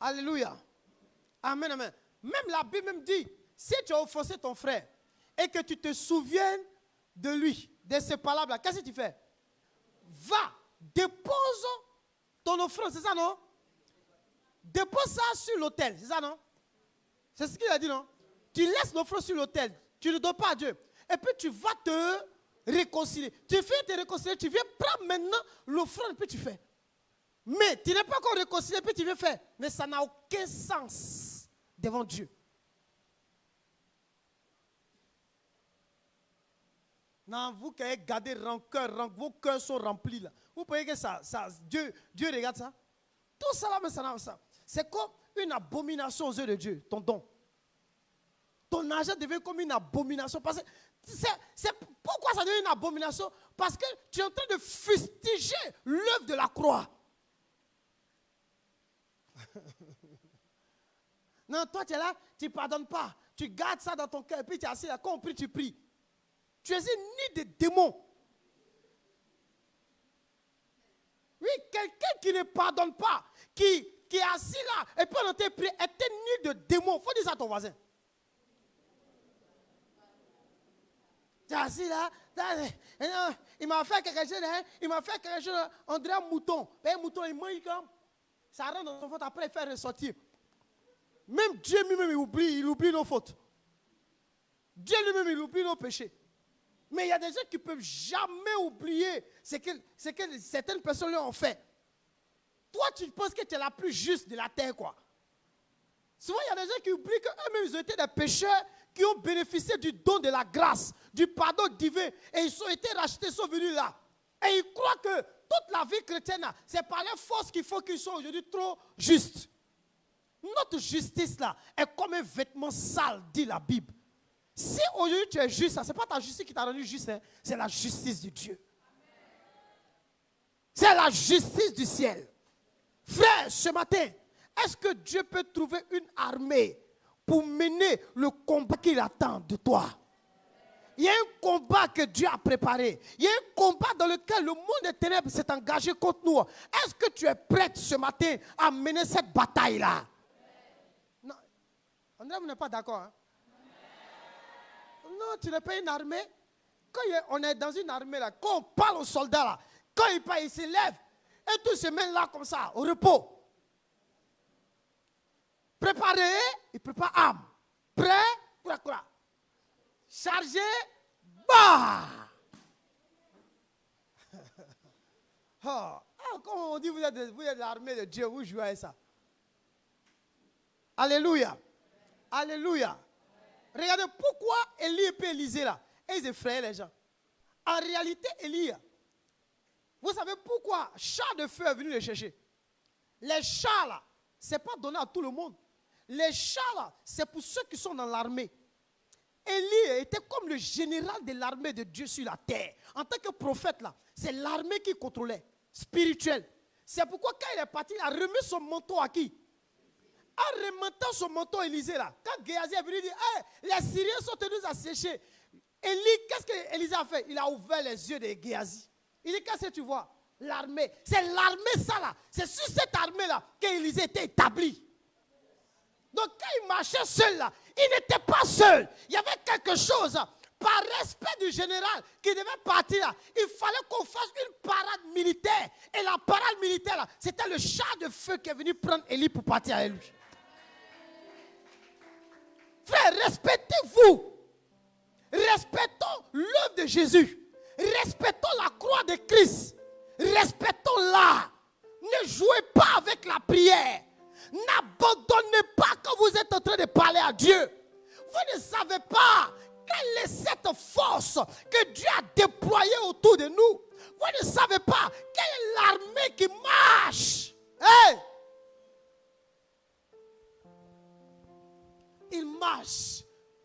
Alléluia. Amen, amen. Même la Bible même dit, si tu as offensé ton frère et que tu te souviens de lui, de ces paroles-là, qu'est-ce que tu fais? Va, dépose ton offrande, c'est ça non? Dépose ça sur l'autel, c'est ça non? C'est ce qu'il a dit non? Tu laisses l'offrande sur l'autel, tu ne donnes pas à Dieu. Et puis tu vas te réconcilier. Tu viens te réconcilier, tu viens prendre maintenant l'offrande et puis tu fais. Mais tu n'es pas encore réconcilié et puis tu viens faire. Mais ça n'a aucun sens devant Dieu. Non, vous qui avez gardé rancœur, vos cœurs sont remplis là. Vous voyez que Dieu regarde ça. Tout ça là, mais ça. C'est comme une abomination aux yeux de Dieu, ton don. Ton argent devient comme une abomination. Parce que pourquoi ça devient une abomination? Parce que tu es en train de fustiger l'œuvre de la croix. Non, toi tu es là, tu ne pardonnes pas. Tu gardes ça dans ton cœur et puis tu es assis là, quand on prie, tu pries. Tu es un nid de démons. Oui, quelqu'un qui ne pardonne pas, qui est assis là, et puis on te prie, est un nid de démons. Il faut dire ça à ton voisin. Tu es assis là, il m'a fait quelque chose, hein, il m'a fait quelque chose, on dirait un mouton. Un mouton, il mange comme, ça rentre dans son ventre, après il fait ressortir. Même Dieu lui-même, il oublie nos fautes. Dieu lui-même, il oublie nos péchés. Mais il y a des gens qui ne peuvent jamais oublier ce que certaines personnes leur ont fait. Toi, tu penses que tu es la plus juste de la terre, quoi. Souvent, il y a des gens qui oublient qu'eux-mêmes, ils ont été des pécheurs qui ont bénéficié du don de la grâce, du pardon divin. Et ils ont été rachetés, sont venus là. Et ils croient que toute la vie chrétienne, c'est par les forces qu'il faut qu'ils soient aujourd'hui trop justes. Notre justice, là, est comme un vêtement sale, dit la Bible. Si aujourd'hui tu es juste, ce n'est pas ta justice qui t'a rendu juste, hein, c'est la justice de Dieu. C'est la justice du ciel. Frère, ce matin, est-ce que Dieu peut trouver une armée pour mener le combat qu'il attend de toi? Il y a un combat que Dieu a préparé. Il y a un combat dans lequel le monde des ténèbres s'est engagé contre nous. Est-ce que tu es prête ce matin à mener cette bataille-là? Non. André, vous n'êtes pas d'accord, hein? Non, tu n'es pas une armée. Quand on est dans une armée, là, quand on parle aux soldats, là, quand ils parlent, ils se lèvent. Et tous se mettent là comme ça, au repos. Préparé, ils préparent âme. Prêt, quoi. Chargé, bah. Quand on dit vous êtes l'armée de Dieu, vous jouez à ça. Alléluia. Alléluia. Regardez pourquoi Élie et Élisée là, ils effrayaient les gens. En réalité, Élie, vous savez pourquoi char de feu est venu les chercher. Les chars là, ce n'est pas donné à tout le monde. Les chars là, c'est pour ceux qui sont dans l'armée. Élie était comme le général de l'armée de Dieu sur la terre. En tant que prophète là, c'est l'armée qui contrôlait, spirituelle. C'est pourquoi quand il est parti, il a remis son manteau à qui? En remettant son manteau Élisée là, quand Géasi est venu dire, hey, les Syriens sont tenus à sécher. Élie, qu'est-ce que Élisée a fait? Il a ouvert les yeux de Géasi. Il dit, qu'est-ce que tu vois? L'armée. C'est l'armée ça là. C'est sur cette armée là qu'Élisée était établi. Donc quand il marchait seul là, il n'était pas seul. Il y avait quelque chose. Par respect du général qui devait partir là, il fallait qu'on fasse une parade militaire. Et la parade militaire là, c'était le char de feu qui est venu prendre Élie pour partir avec lui. Frère, respectez-vous. Respectons l'œuvre de Jésus. Respectons la croix de Christ. Respectons-la. Ne jouez pas avec la prière. N'abandonnez pas quand vous êtes en train de parler à Dieu. Vous ne savez pas quelle est cette force que Dieu a déployée autour de nous. Vous ne savez pas quelle est l'armée qui marche. Hey! Il marche.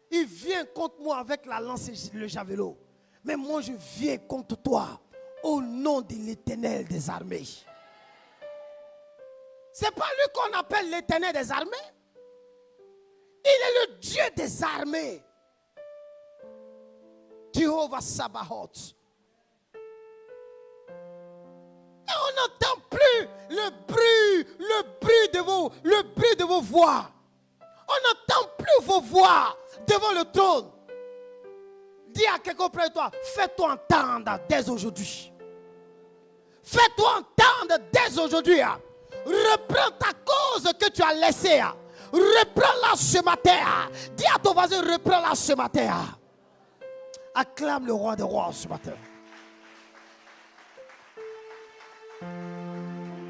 Il vient contre moi avec la lance et le javelot. Mais moi je viens contre toi au nom de l'Éternel des armées. Ce n'est pas lui qu'on appelle l'Éternel des armées. Il est le Dieu des armées. Jéhovah Sabaoth. Et on n'entend plus le bruit de vos voix. On n'entend plus vos voix devant le trône. Dis à quelqu'un près de toi, fais-toi entendre dès aujourd'hui. Fais-toi entendre dès aujourd'hui. Reprends ta cause que tu as laissée. Reprends-la ce matin. Dis à ton voisin, reprends-la ce matin. Acclame le roi des rois ce matin.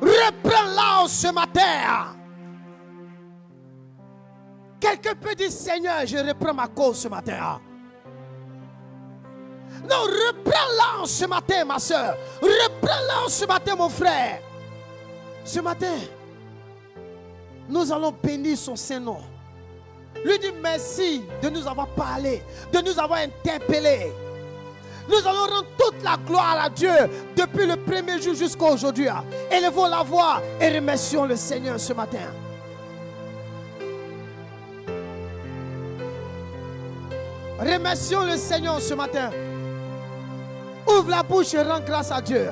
Reprends-la ce matin. Quelqu'un peut dire, Seigneur, je reprends ma cause ce matin. Non, reprends-la ce matin, ma soeur. Reprends-la ce matin, mon frère. Ce matin, nous allons bénir son Saint-Nom. Lui dire merci de nous avoir parlé, de nous avoir interpellés. Nous allons rendre toute la gloire à Dieu depuis le premier jour jusqu'à aujourd'hui. Élevons la voix et remercions le Seigneur ce matin. Remercions le Seigneur ce matin. Ouvre la bouche et rends grâce à Dieu.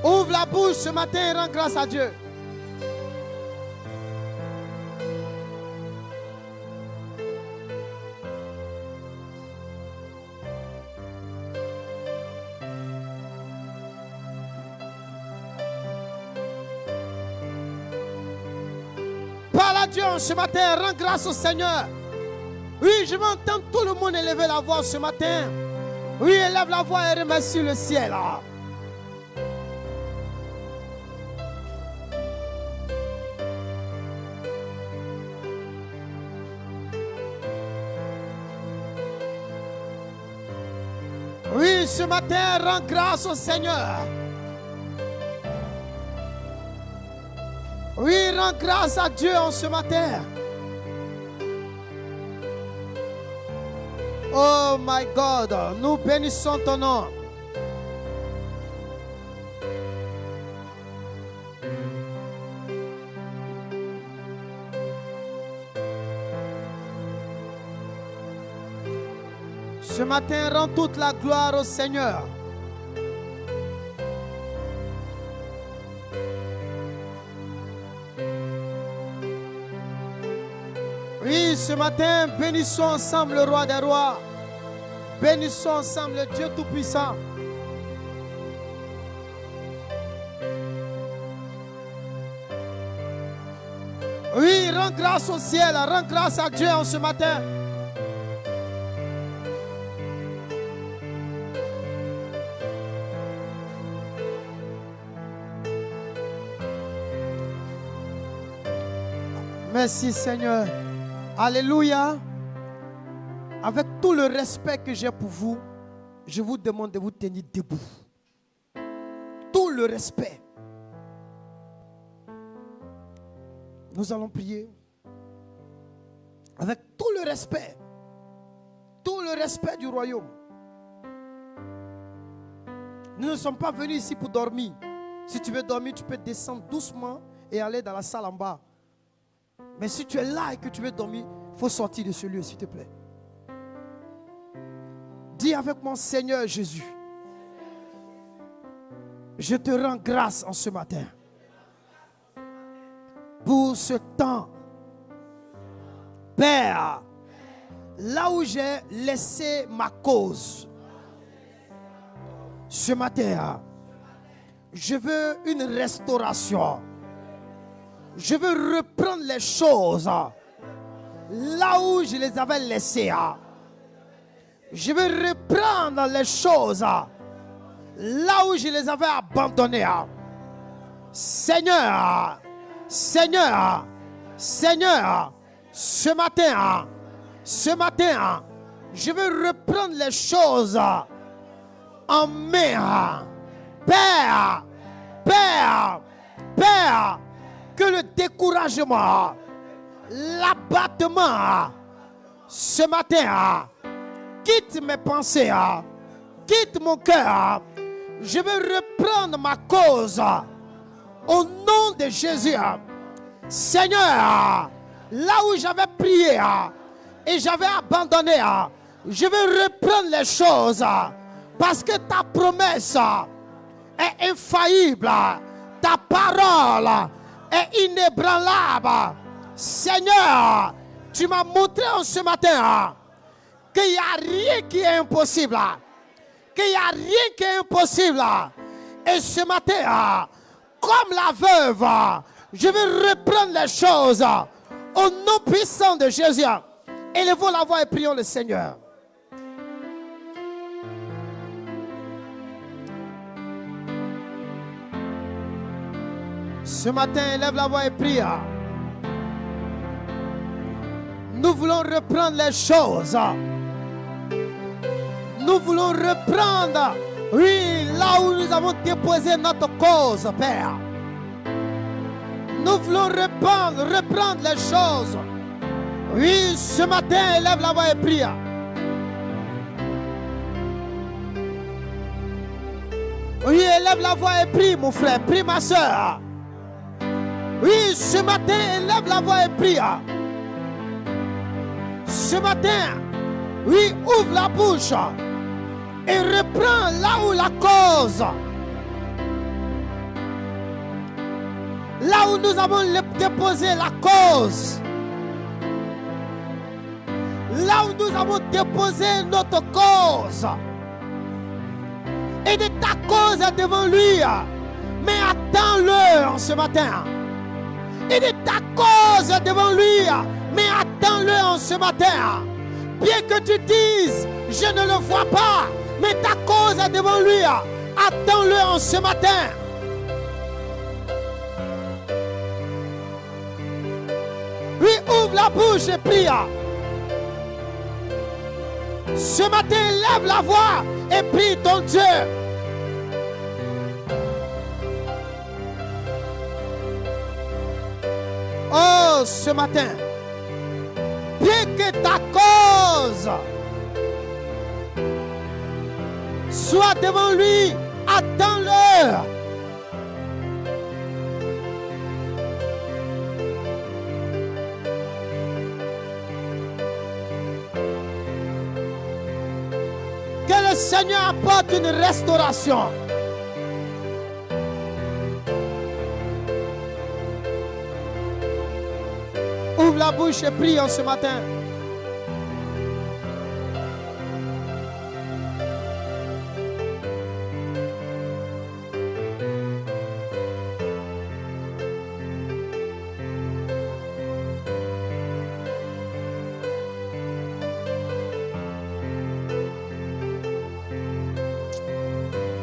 Ouvre la bouche ce matin et rends grâce à Dieu. à Dieu en ce matin. Rends grâce au Seigneur. Oui, je veux entendre tout le monde élever la voix ce matin. Oui, élève la voix et remercie le ciel. Oui, ce matin, rends grâce au Seigneur. Oui, rends grâce à Dieu en ce matin. Oh my God, nous bénissons ton nom. Ce matin, rends toute la gloire au Seigneur. Oui, ce matin, bénissons ensemble le roi des rois. Bénissons ensemble le Dieu Tout-Puissant. Oui, rends grâce au ciel, rends grâce à Dieu en ce matin. Merci Seigneur. Alléluia. Avec tout le respect que j'ai pour vous, je vous demande de vous tenir debout. Tout le respect. Nous allons prier. Avec tout le respect. Tout le respect du royaume. Nous ne sommes pas venus ici pour dormir. Si tu veux dormir, tu peux descendre doucement et aller dans la salle en bas. Mais si tu es là et que tu veux dormir, il faut sortir de ce lieu, s'il te plaît. Dis avec mon Seigneur Jésus, je te rends grâce en ce matin pour ce temps. Père, là où j'ai laissé ma cause, ce matin, je veux une restauration. Je veux reprendre les choses là où je les avais laissées. Je veux reprendre les choses là où je les avais abandonnées. Seigneur, Seigneur, Seigneur, ce matin, je veux reprendre les choses en main. Père, Père, Père, que le découragement, l'abattement, ce matin, quitte mes pensées, quitte mon cœur. Je veux reprendre ma cause au nom de Jésus. Seigneur, là où j'avais prié et j'avais abandonné, je veux reprendre les choses parce que ta promesse est infaillible. Ta parole est inébranlable. Seigneur, tu m'as montré en ce matin qu'il n'y a rien qui est impossible. Qu'il n'y a rien qui est impossible. Et ce matin, comme la veuve, je vais reprendre les choses au nom puissant de Jésus. Élevons la voix et prions le Seigneur. Ce matin, élève la voix et prie. Nous voulons reprendre les choses. Nous voulons reprendre, oui, là où nous avons déposé notre cause, Père. Nous voulons reprendre les choses. Oui, ce matin, élève la voix et prie. Oui, élève la voix et prie, mon frère, prie ma soeur. Oui, ce matin, élève la voix et prie. Ce matin, oui, ouvre la bouche et reprends là où la cause, là où nous avons déposé la cause, là où nous avons déposé notre cause, et de ta cause devant lui, mais attends-le en ce matin. Il dit ta cause devant lui, mais attends-le en ce matin. Bien que tu dises, je ne le vois pas, mais ta cause est devant lui, attends-le en ce matin. Oui, ouvre la bouche et prie. Ce matin, lève la voix et prie ton Dieu. Oh, ce matin, bien que ta cause soit devant lui, attends-le. Que le Seigneur apporte une restauration. Ouvre la bouche et prie en ce matin.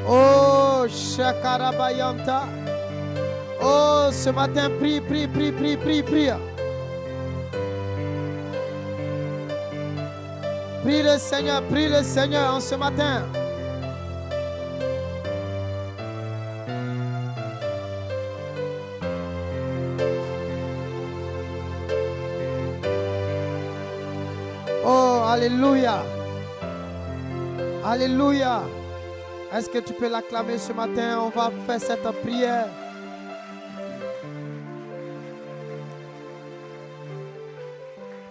Oh, Shakarabayanta. Oh, ce matin, prie, prie, prie, prie, prie, prie. Prie le Seigneur en ce matin. Oh, alléluia. Alléluia. Est-ce que tu peux l'acclamer ce matin? On va faire cette prière.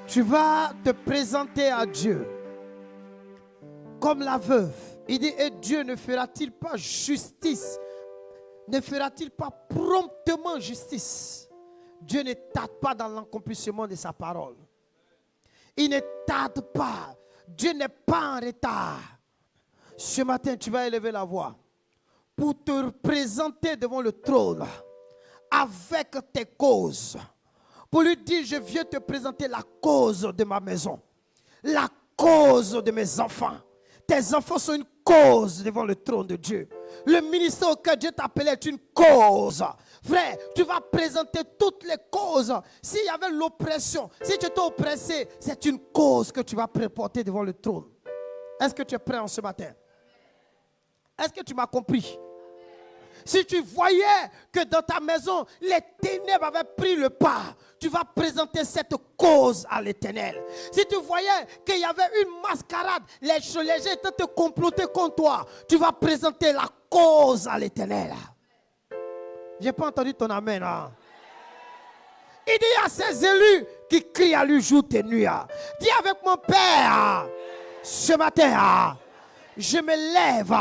Tu vas te présenter à Dieu comme la veuve. Il dit, et Dieu ne fera-t-il pas justice? Ne fera-t-il pas promptement justice? Dieu ne tarde pas dans l'accomplissement de sa parole. Il ne tarde pas. Dieu n'est pas en retard. Ce matin, tu vas élever la voix pour te présenter devant le trône avec tes causes. Pour lui dire, je viens te présenter la cause de ma maison, la cause de mes enfants. Tes enfants sont une cause devant le trône de Dieu. Le ministère auquel Dieu t'appelait est une cause. Frère, tu vas présenter toutes les causes. S'il y avait l'oppression, si tu étais oppressé, c'est une cause que tu vas préporter devant le trône. Est-ce que tu es prêt en ce matin? Est-ce que tu m'as compris? Si tu voyais que dans ta maison, les ténèbres avaient pris le pas, tu vas présenter cette cause à l'Éternel. Si tu voyais qu'il y avait une mascarade, les gens étaient te comploter contre toi, tu vas présenter la cause à l'Éternel. Je n'ai pas entendu ton amen. Hein? Il dit à ses élus qui crient à lui jour et nuit. Dis avec mon Père, ce matin, je me lève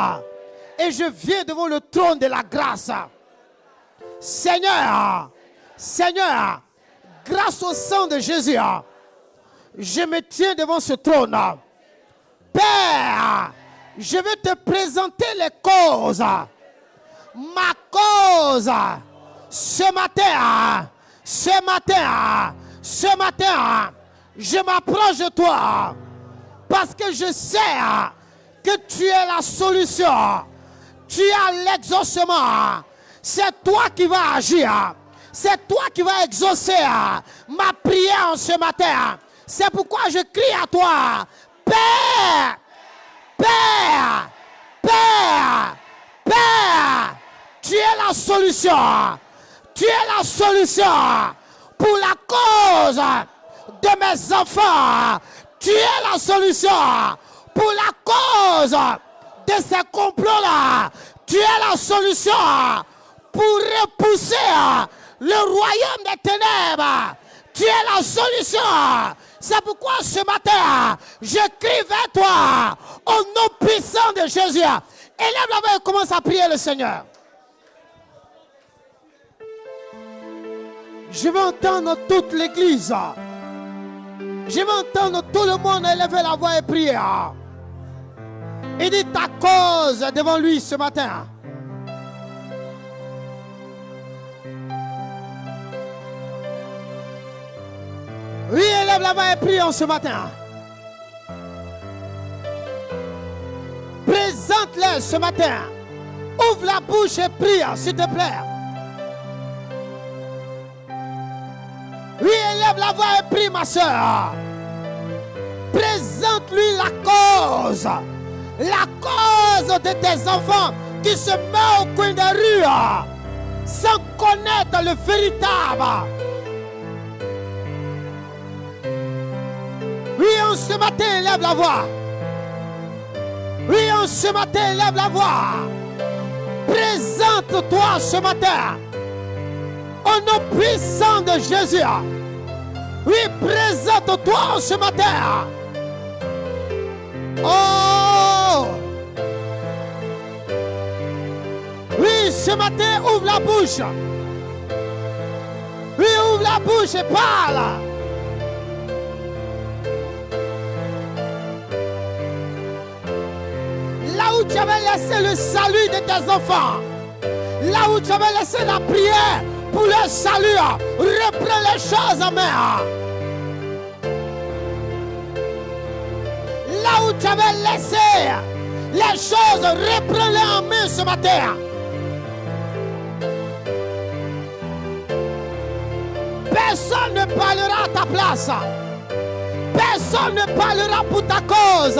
et je viens devant le trône de la grâce. Seigneur, Seigneur, grâce au sang de Jésus, je me tiens devant ce trône. Père, je vais te présenter les causes. Ma cause, ce matin, je m'approche de toi parce que je sais que tu es la solution. Tu as l'exaucement. C'est toi qui vas agir. C'est toi qui vas exaucer ma prière en ce matin. C'est pourquoi je crie à toi. Père, Père, Père, Père, tu es la solution. Tu es la solution pour la cause de mes enfants. Tu es la solution pour la cause de ces complots-là. Tu es la solution pour repousser le royaume des ténèbres. Tu es la solution. C'est pourquoi ce matin, je crie vers toi au nom puissant de Jésus. Élève la main et commence à prier le Seigneur. Je veux entendre toute l'église. Je veux entendre tout le monde élever la voix et prier. Il dit ta cause devant lui ce matin. lève la main et prie en ce matin. Présente-les ce matin. Ouvre la bouche et prie, s'il te plaît. Oui, élève la voix et prie, ma soeur. Présente-lui la cause de tes enfants qui se mettent au coin des rues sans connaître le véritable. Oui, en ce matin, élève la voix. Oui, en ce matin, élève la voix. Présente-toi ce matin. Au nom puissant de Jésus. Oui, présente-toi ce matin. Oh! Oui, ce matin, ouvre la bouche. Oui, ouvre la bouche et parle. Là où tu avais laissé le salut de tes enfants, là où tu avais laissé la prière pour le salut, reprends les choses en main. Là où tu avais laissé les choses, reprends-les en main ce matin. Personne ne parlera à ta place. Personne ne parlera pour ta cause.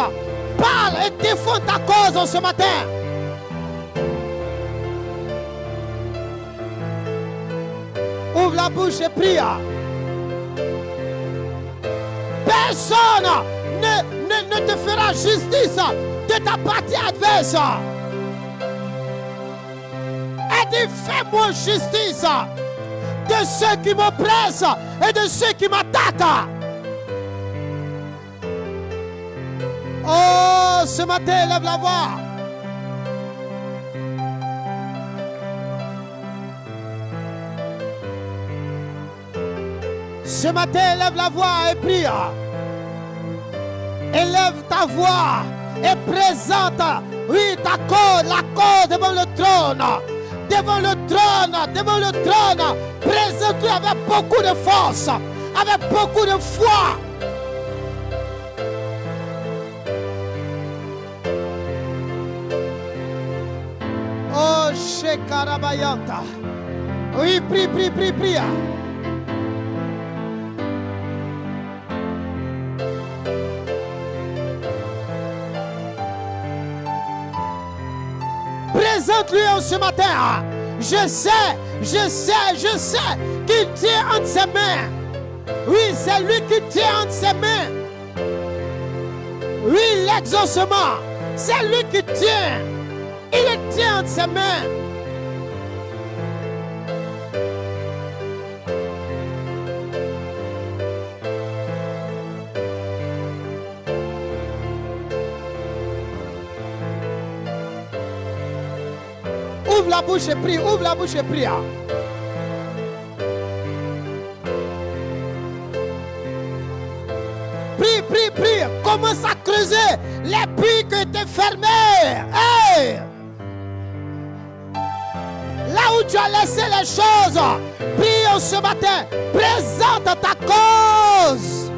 Parle et défends ta cause ce matin. Ouvre la bouche et prie. Personne ne te fera justice de ta partie adverse. Et dit, fais-moi justice de ceux qui m'oppressent et de ceux qui m'attaquent. Oh, ce matin, lève la voix. Ce matin, lève la voix et prie. Élève ta voix et présente, oui, ta cause, la cause devant le trône. Devant le trône, devant le trône. Présente-le avec beaucoup de force, avec beaucoup de foi. Oh, Shekarabayanta. Oui, prie, prie, prie, prie. Présente-lui en ce matin. Je sais qu'il tient entre ses mains. Oui, c'est lui qui tient entre ses mains. Oui, l'exaucement, c'est lui qui tient. Il le tient entre ses mains. Ouvre la bouche et prie, ouvre la bouche et prie. Prie, prie, prie. Commence à creuser les puits qui étaient fermés. Hey! Là où tu as laissé les choses, prie ce matin. Présente ta cause.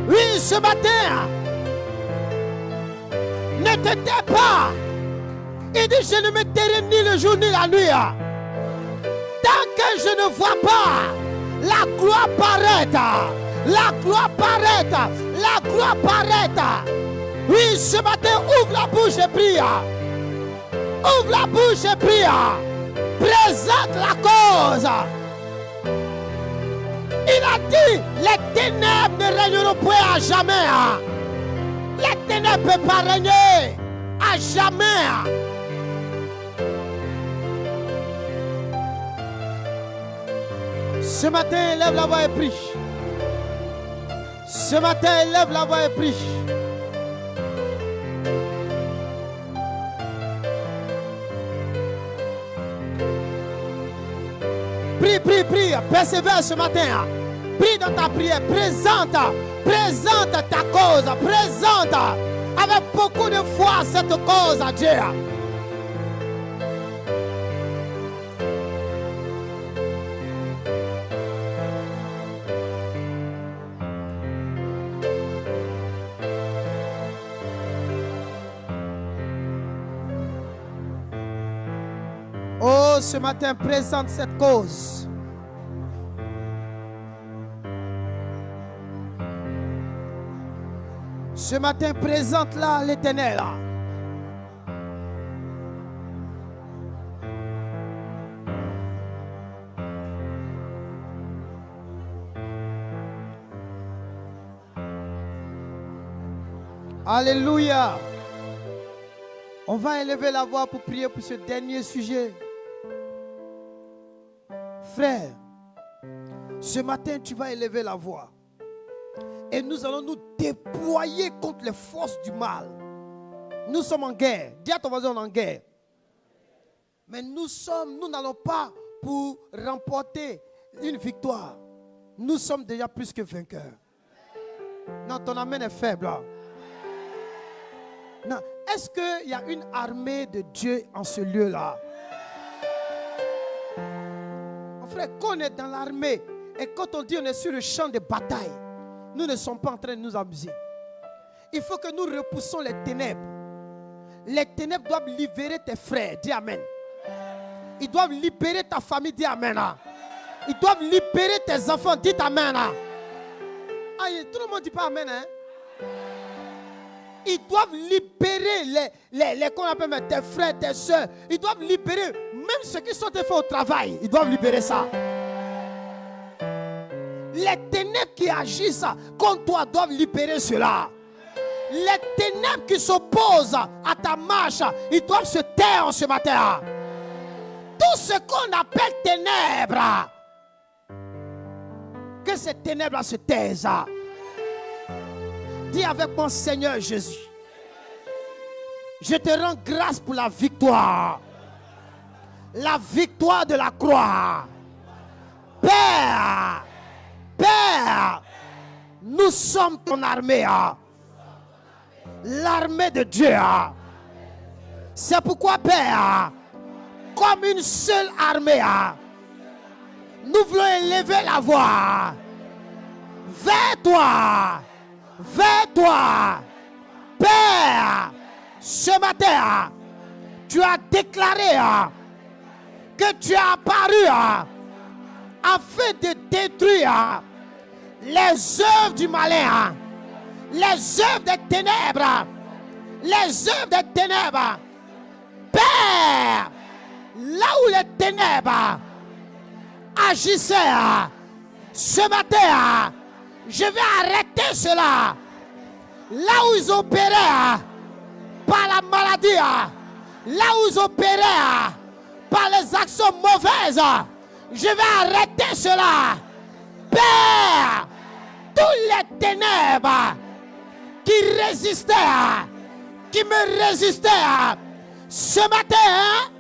Oui, ce matin, ne te tais pas. Il dit, je ne me tairai ni le jour ni la nuit. Tant que je ne vois pas la gloire paraître. La gloire paraître. La gloire paraître. Oui, ce matin, ouvre la bouche et prie. Ouvre la bouche et prie. Présente la cause. Il a dit, les ténèbres ne régneront point à jamais. Les ténèbres ne peuvent pas régner à jamais. Ce matin, lève la voix et prie. Ce matin, lève la voix et prie. Prie, prie, prie. Persévère ce matin. Prie dans ta prière. Présente ta cause. Présente avec beaucoup de foi cette cause à Dieu. cause ce matin, présente cette cause. Ce matin, présente-la à l'Éternel. Alléluia. On va élever la voix pour prier pour ce dernier sujet. Frère, ce matin, tu vas élever la voix. Et nous allons nous déployer contre les forces du mal. Nous sommes en guerre. Dis à ton voisin, on est en guerre. Mais nous n'allons pas pour remporter une victoire. Nous sommes déjà plus que vainqueurs. Non, ton amen est faible. Là. Non. Est-ce qu'il y a une armée de Dieu en ce lieu-là? Mon frère, quand on est dans l'armée et quand on dit on est sur le champ de bataille, nous ne sommes pas en train de nous amuser. Il faut que nous repoussons les ténèbres. Les ténèbres doivent libérer tes frères. Dis Amen. Ils doivent libérer ta famille. Dis Amen. Ils doivent libérer tes enfants. Dis Amen. Aïe, tout le monde ne dit pas Amen. Hein? Ils doivent libérer qu'on appelle tes frères, tes soeurs. Ils doivent libérer même ceux qui sont des fois au travail. Ils doivent libérer ça. Les ténèbres qui agissent contre toi doivent libérer cela. Les ténèbres qui s'opposent à ta marche, ils doivent se taire en ce matin. Tout ce qu'on appelle ténèbres, que ces ténèbres se taisent. Dis avec moi, Seigneur Jésus, je te rends grâce pour la victoire de la croix. Père, Père, nous sommes ton armée, l'armée de Dieu. C'est pourquoi, Père, comme une seule armée, nous voulons élever la voix vers toi. Vers toi, Père, ce matin, tu as déclaré que tu es apparu afin de détruire les œuvres du malin, les œuvres des ténèbres, les œuvres des ténèbres. Père, là où les ténèbres agissaient ce matin, je vais arrêter cela. Là où ils opéraient par la maladie, là où ils opéraient par les actions mauvaises, je vais arrêter cela. Père, tous les ténèbres qui résistaient, qui me résistaient, ce matin,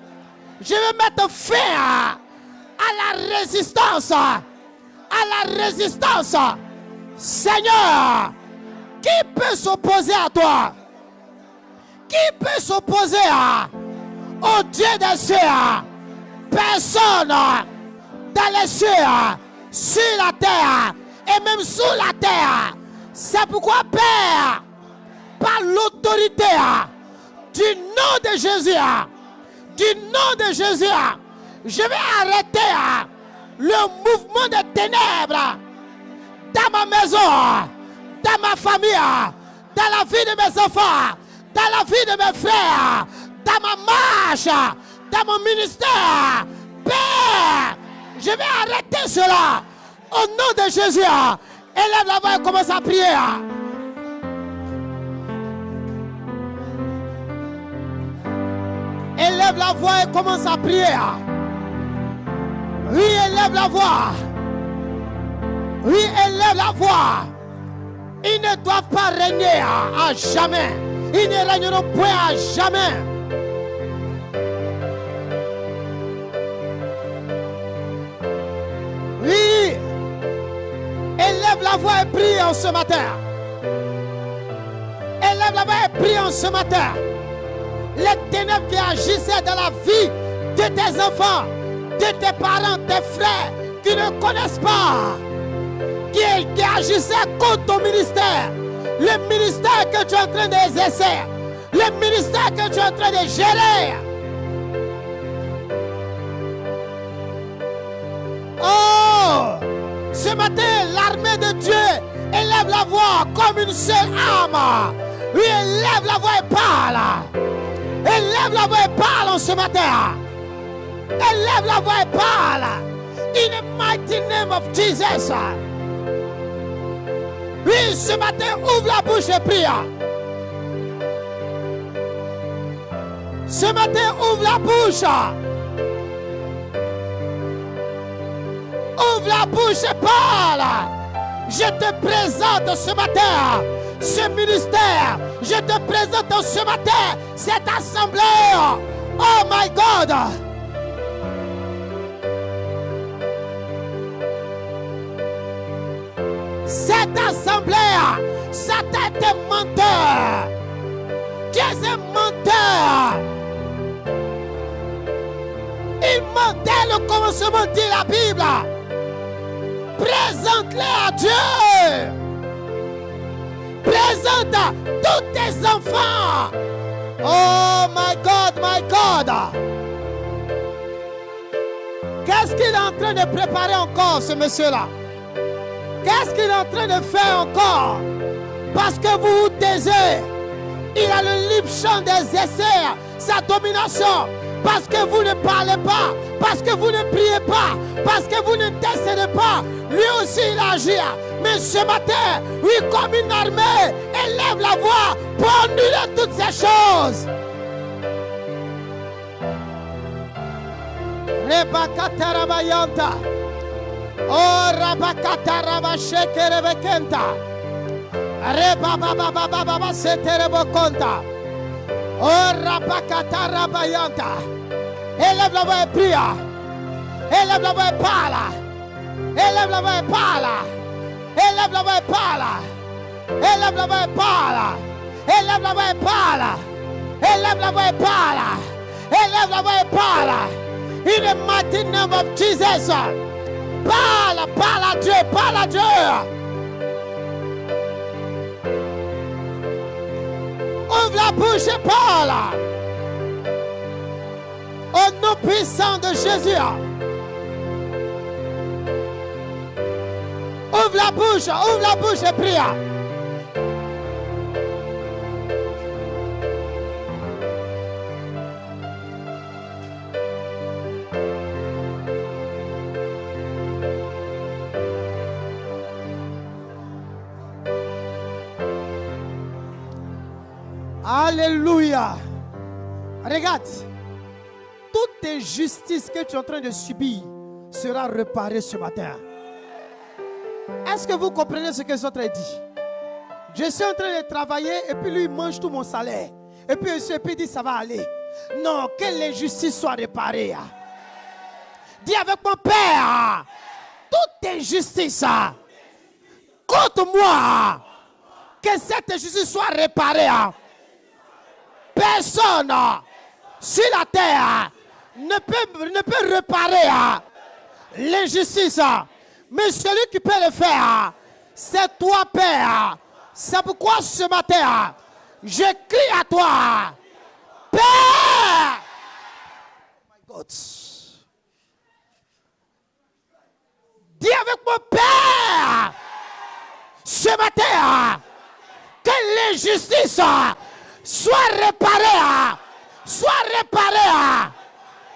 je vais mettre fin à la résistance. À la résistance. Seigneur, qui peut s'opposer à toi? Qui peut s'opposer au Dieu des cieux? Personne dans les cieux, sur la terre et même sous la terre. C'est pourquoi, Père, par l'autorité du nom de Jésus, je vais arrêter le mouvement des ténèbres dans ma maison, dans ma famille, dans la vie de mes enfants, dans la vie de mes frères, dans ma marche, dans mon ministère. Père, je vais arrêter cela au nom de Jésus. Élève la voix et commence à prier. Élève la voix et commence à prier. Oui, élève la voix. Oui, élève la voix. Ils ne doivent pas régner à jamais. Ils ne régneront point à jamais. Oui. Élève la voix et prie en ce matin. Élève la voix et prie en ce matin. Les ténèbres qui agissaient dans la vie de tes enfants, de tes parents, tes frères, qui ne connaissent pas, qui agissaient contre ton ministère, le ministère que tu es en train d'exercer, le ministère que tu es en train de gérer. Oh, ce matin, l'armée de Dieu élève la voix comme une seule âme. Oui, élève la voix et parle. Élève la voix et parle en ce matin. Élève la voix et parle. In the mighty name of Jesus. Oui, ce matin, ouvre la bouche et prie. Ce matin, ouvre la bouche. Ouvre la bouche et parle. Je te présente ce matin ce ministère. Je te présente ce matin cette assemblée. Oh my God. Cette assemblée, Satan est un menteur. Tu es un menteur. Il ment dès le commencement, dit la Bible. Présente-les à Dieu. Présente tous tes enfants. Oh my God, my God. Qu'est-ce qu'il est en train de préparer encore, ce monsieur-là? Qu'est-ce qu'il est en train de faire encore? Parce que vous vous taisez. Il a le libre champ des essais, sa domination. Parce que vous ne parlez pas, parce que vous ne priez pas, parce que vous n'intercédez pas. Lui aussi il agit. Mais ce matin, oui, comme une armée, élève la voix pour annuler toutes ces choses. Rebakata rabayanta. Oh rabakata rabasheke rebekenta. Rebabababababa seterebokonta. Oh rabakata rabayanta. Élève la voix et prie. Élève la voix et parle. Élève la voix et parle. Élève la voix et parle. Élève la voix et parle. Élève la voix et parle. Élève la voix et parle. Élève la voix et parle. In the mighty name of Jesus. Parle, parle à Dieu, parle à Dieu. Ouvre la bouche et parle. Au nom puissant de Jésus. Ouvre la bouche et prie. Alléluia. Regarde. Toute injustice que tu es en train de subir sera réparée ce matin. Est-ce que vous comprenez ce que je suis en train de dire? Je suis en train de travailler et puis lui il mange tout mon salaire. Et puis il dit ça va aller. Non, que l'injustice soit réparée. Dis avec mon Père, toute injustice contre moi, que cette injustice soit réparée. Personne sur la terre ne peut réparer l'injustice. Mais celui qui peut le faire, c'est toi, Père. C'est pourquoi ce matin, je crie à toi, Père. Oh my God. Dis avec mon Père, ce matin, que l'injustice soit réparée. Soit réparée.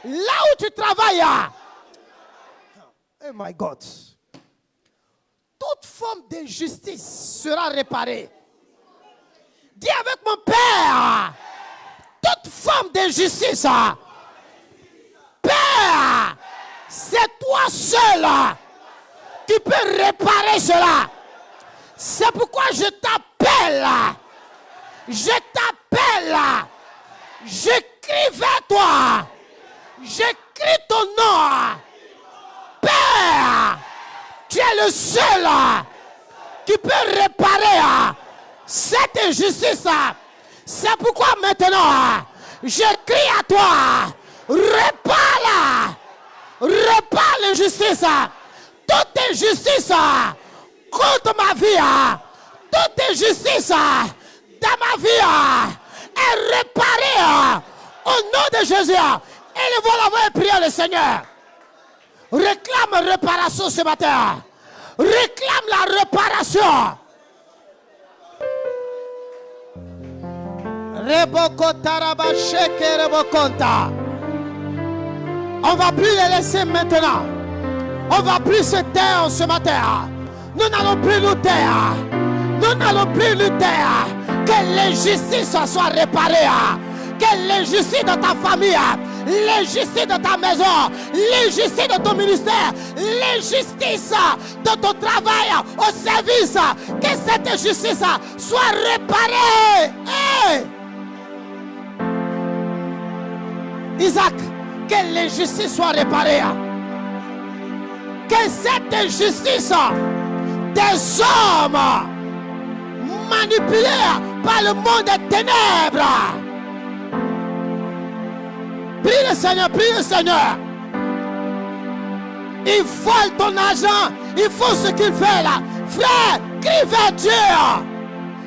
Là où tu travailles. Oh my God. Toute forme d'injustice sera réparée. Dis avec mon Père, toute forme d'injustice, Père, c'est toi seul qui peux réparer cela. C'est pourquoi je t'appelle. Je t'appelle. Je crie vers toi. Je crie ton nom. Père, tu es le seul qui peut réparer cette injustice. C'est pourquoi maintenant, je crie à toi. Répare-la. Répare l'injustice. Toute injustice contre ma vie. Toute injustice dans ma vie est réparée au nom de Jésus. Élevons la voix et prions le Seigneur. Réclame réparation ce matin. Réclame la réparation. On va plus les laisser maintenant. On va plus se taire ce matin. Nous n'allons plus nous taire. Nous n'allons plus nous taire. Que l'injustice soit réparée. Que l'injustice de ta famille, l'injustice de ta maison, l'injustice de ton ministère, l'injustice de ton travail au service, que cette injustice soit réparée. Hey! Isaac, que l'injustice soit réparée. Que cette injustice des hommes manipulés par le monde des ténèbres. Prie le Seigneur, prie le Seigneur. Il vole ton argent, il faut ce qu'il fait là. Frère, crie vers Dieu.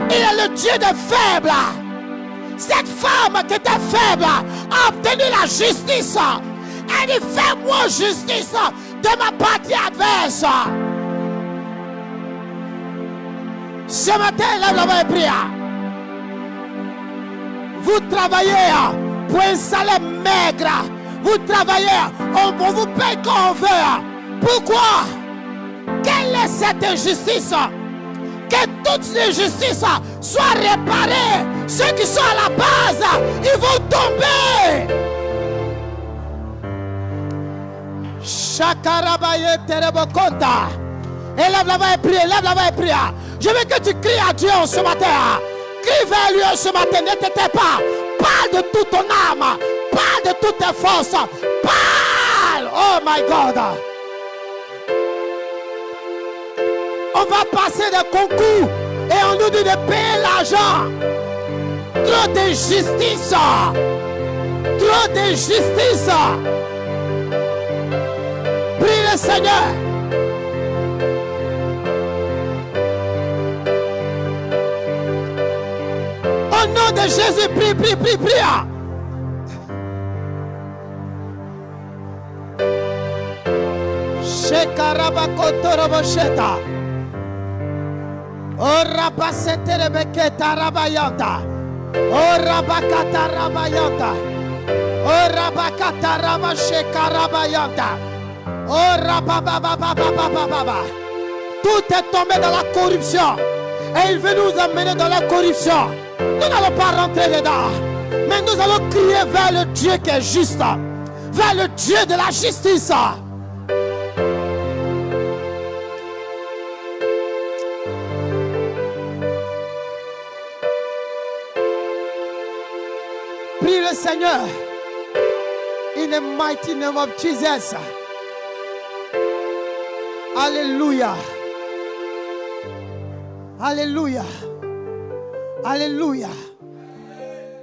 Il est le Dieu des faibles. Cette femme qui était faible a obtenu la justice. Elle dit, fais-moi justice de ma partie adverse. Ce matin, lève la main et prie. Vous travaillez pour un salaire maigre. Vous travaillez, on vous paye quand on veut. Pourquoi? Quelle est cette injustice? Que toutes les justices soient réparées. Ceux qui sont à la base, ils vont tomber. Shakarabaye terebokonta. Élève la main et prie, élève la main et prie. Je veux que tu cries à Dieu ce matin. Crie vers lui ce matin, ne t'étais pas. Parle de toute ton âme. Parle de toutes tes forces. Parle. Oh my God. On va passer des concours et on nous dit de payer l'argent. Trop d'injustice. Trop d'injustice. Prie le Seigneur. Au nom de Jésus, prie, prie, prie, prie. Shekarabakotorobosheta. Orabasete rebeketa rabayanta. Orabakata rabayanta. Orabakata rabasheka rabayanta. Orabababababababa. Tout est tombé dans la corruption. Et il veut nous amener dans la corruption. Nous n'allons pas rentrer dedans. Mais nous allons crier vers le Dieu qui est juste. Vers le Dieu de la justice. Prie le Seigneur. In the mighty name of Jesus. Alléluia. Alléluia. Alléluia.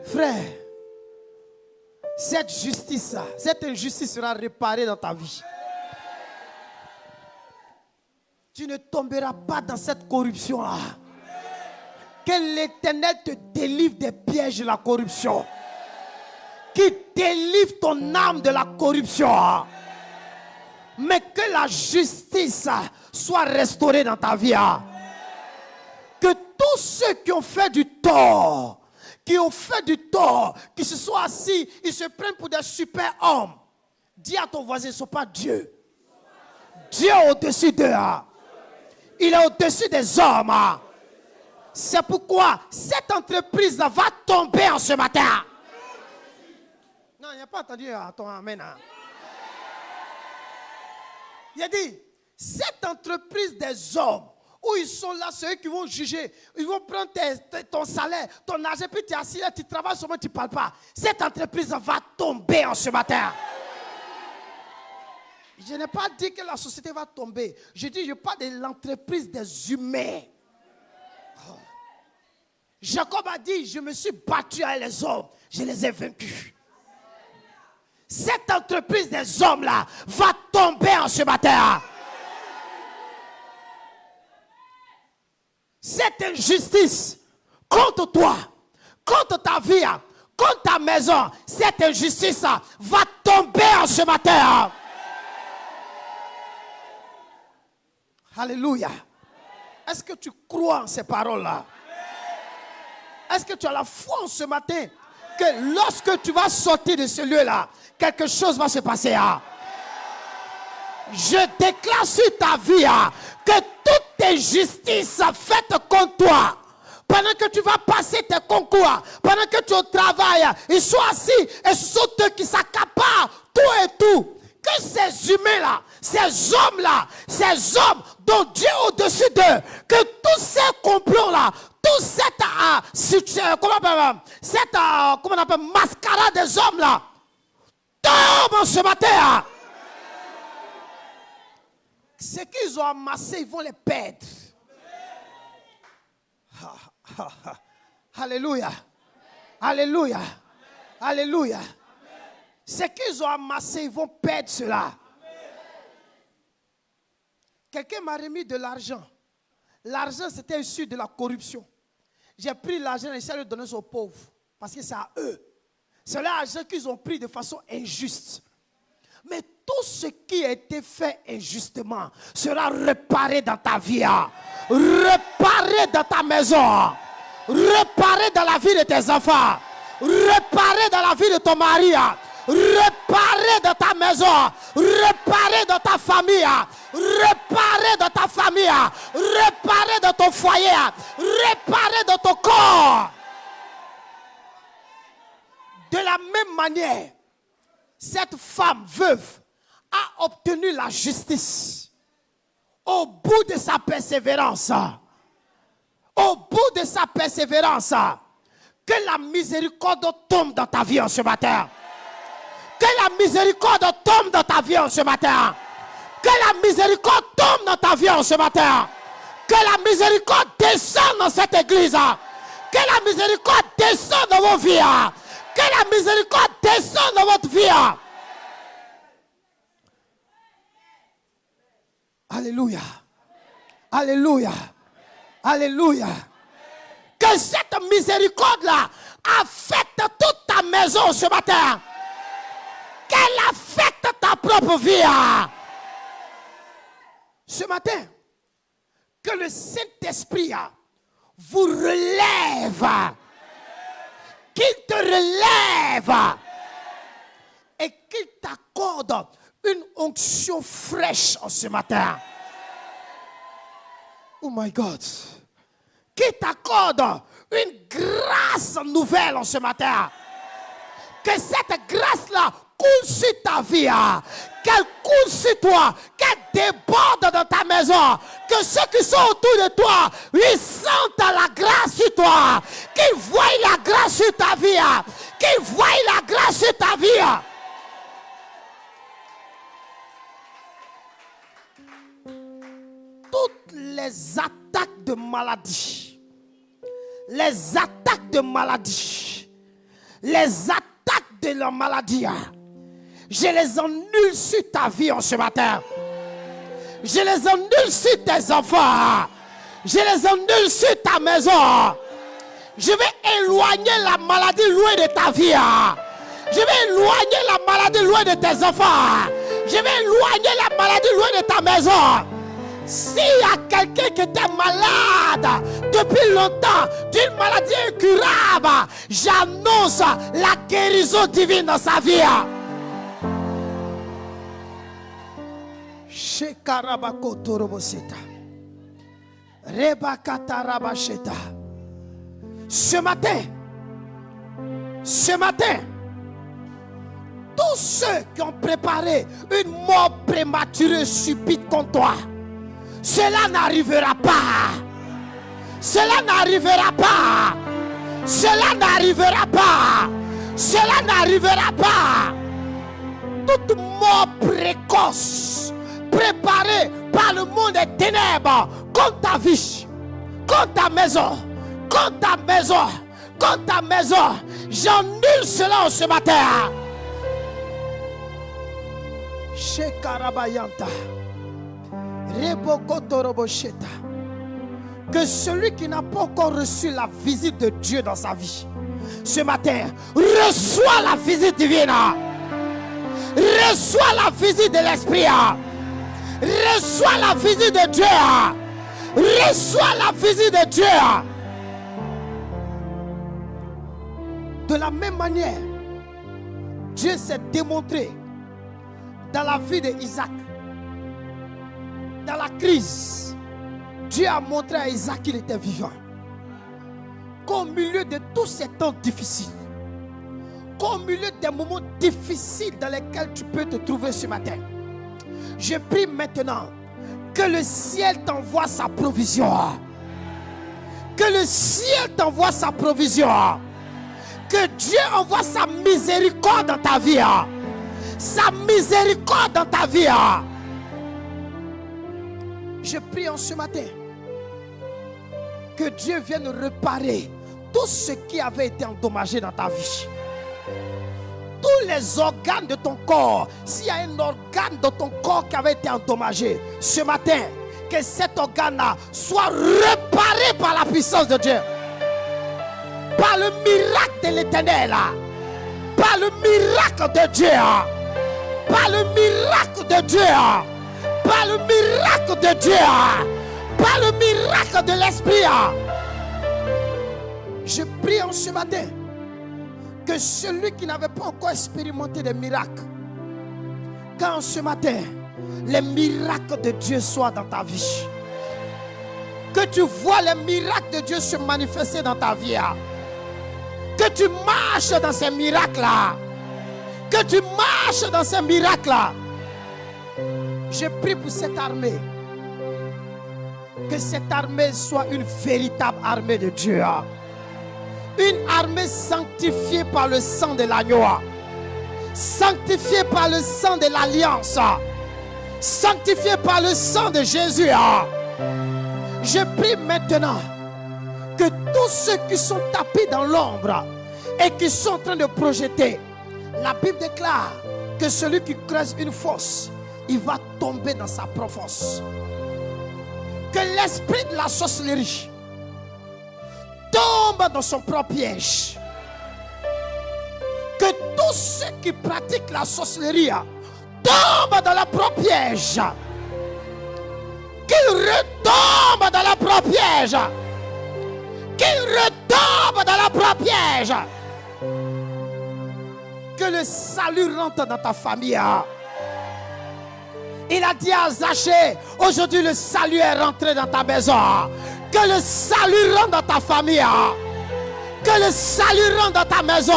Frère, cette justice, cette injustice sera réparée dans ta vie. Tu ne tomberas pas dans cette corruption-là. Que l'Éternel te délivre des pièges de la corruption. Qu'il délivre ton âme de la corruption. Mais que la justice soit restaurée dans ta vie. Que tous ceux qui ont fait du tort, qui se sont assis, ils se prennent pour des super hommes. Dis à ton voisin, ils ne sont pas Dieu. Dieu est au-dessus d'eux. Il est au-dessus des hommes. C'est pourquoi cette entreprise va tomber en ce matin. Non, il n'y a pas entendu ton amen. Il a dit, cette entreprise des hommes, où ils sont là, ceux qui vont juger, ils vont prendre ton salaire, ton argent, puis tu es assis là, tu travailles seulement, tu ne parles pas. Cette entreprise va tomber en ce matin. Je n'ai pas dit que la société va tomber. Je parle de l'entreprise des humains. Oh. Jacob a dit, je me suis battu avec les hommes, je les ai vaincus. Cette entreprise des hommes là va tomber en ce matin. Cette injustice contre toi, contre ta vie, contre ta maison, cette injustice va tomber en ce matin. Alléluia. Est-ce que tu crois en ces paroles-là? Est-ce que tu as la foi en ce matin que lorsque tu vas sortir de ce lieu-là, quelque chose va se passer? Je déclare sur ta vie que toute injustice faite contre toi, pendant que tu vas passer tes concours, pendant que tu es au travail, ils sont assis et ce sont eux qui s'accaparent tout et tout. Que ces humains-là, ces hommes-là, ces hommes dont Dieu est au-dessus d'eux, que tous ces complots-là, toute cette mascarade des hommes-là, tombe ce matin. Ce qu'ils ont amassé, ils vont les perdre. Alléluia. Alléluia. Alléluia. Ce qu'ils ont amassé, ils vont perdre cela. Quelqu'un m'a remis de l'argent. L'argent, c'était issu de la corruption. J'ai pris l'argent et j'ai donné aux pauvres. Parce que c'est à eux. C'est l'argent qu'ils ont pris de façon injuste. Mais tout ce qui a été fait injustement sera réparé dans ta vie. Réparé dans ta maison. Réparé dans la vie de tes enfants. Réparé dans la vie de ton mari. Réparé dans ta maison. Réparé dans ta famille. Réparé dans ta famille. Réparé dans ton foyer. Réparé dans ton corps. De la même manière, cette femme veuve a obtenu la justice au bout de sa persévérance. Au bout de sa persévérance, que la miséricorde tombe dans ta vie en ce matin. Que la miséricorde tombe dans ta vie en ce matin. Que la miséricorde tombe dans ta vie en ce matin. Que la miséricorde descende dans cette église. Que la miséricorde descende dans vos vies. Que la miséricorde descende dans votre vie. Alléluia. Alléluia. Alléluia. Que cette miséricorde-là affecte toute ta maison ce matin. Qu'elle affecte ta propre vie. Ce matin, que le Saint-Esprit vous relève. Qu'il te relève. Et qu'il t'accorde une onction fraîche en ce matin. Oh my God. Qu'il t'accorde une grâce nouvelle en ce matin. Que cette grâce-là coule sur ta vie. Qu'elle coule sur toi. Qu'elle déborde dans ta maison. Que ceux qui sont autour de toi, ils sentent la grâce sur toi. Qu'ils voient la grâce sur ta vie. Qu'ils voient la grâce sur ta vie. Toutes les attaques de maladie, les attaques de maladie, les attaques de la maladie, je les annule sur ta vie en ce matin. Je les annule sur tes enfants. Je les annule sur ta maison. Je vais éloigner la maladie loin de ta vie. Je vais éloigner la maladie loin de tes enfants. Je vais éloigner la maladie loin de ta maison. S'il y a quelqu'un qui était malade depuis longtemps, d'une maladie incurable, j'annonce la guérison divine dans sa vie. Ce matin, tous ceux qui ont préparé une mort prématurée subite contre toi, cela n'arrivera pas. Cela n'arrivera pas. Cela n'arrivera pas. Cela n'arrivera pas. Toute mort précoce préparée par le monde des ténèbres contre ta vie, contre ta maison, contre ta maison, contre ta maison, j'annule cela ce matin. Chez Karabayanta. Que celui qui n'a pas encore reçu la visite de Dieu dans sa vie, ce matin, reçoit la visite divine. Reçois la visite de l'Esprit. Reçois la visite de Dieu. Reçois la visite de Dieu. De la même manière, Dieu s'est démontré dans la vie d'Isaac. Dans la crise, Dieu a montré à Isaac qu'il était vivant. Qu'au milieu de tous ces temps difficiles, qu'au milieu des moments difficiles dans lesquels tu peux te trouver ce matin, je prie maintenant que le ciel t'envoie sa provision. Que le ciel t'envoie sa provision. Que Dieu envoie sa miséricorde dans ta vie. Sa miséricorde dans ta vie. Je prie en ce matin que Dieu vienne réparer tout ce qui avait été endommagé dans ta vie. Tous les organes de ton corps, s'il y a un organe de ton corps qui avait été endommagé, ce matin, que cet organe-là soit réparé par la puissance de Dieu. Par le miracle de l'Éternel. Par le miracle de Dieu. Par le miracle de Dieu. Par le miracle de Dieu. Par le miracle de l'Esprit. Je prie en ce matin que celui qui n'avait pas encore expérimenté des miracles, quand ce matin, les miracles de Dieu soient dans ta vie. Que tu vois les miracles de Dieu se manifester dans ta vie. Que tu marches dans ces miracles-là. Que tu marches dans ces miracles-là. Je prie pour cette armée. Que cette armée soit une véritable armée de Dieu. Une armée sanctifiée par le sang de l'agneau. Sanctifiée par le sang de l'alliance. Sanctifiée par le sang de Jésus. Je prie maintenant que tous ceux qui sont tapés dans l'ombre et qui sont en train de projeter, la Bible déclare que celui qui creuse une fosse, il va tomber dans sa propre fosse. Que l'esprit de la sorcellerie tombe dans son propre piège. Que tous ceux qui pratiquent la sorcellerie tombent dans leur propre piège. Qu'ils retombent dans leur propre piège. Qu'ils retombent dans leur propre piège. Que le salut rentre dans ta famille. Il a dit à Zachée, aujourd'hui le salut est rentré dans ta maison. Que le salut rentre dans ta famille. Que le salut rentre dans ta maison.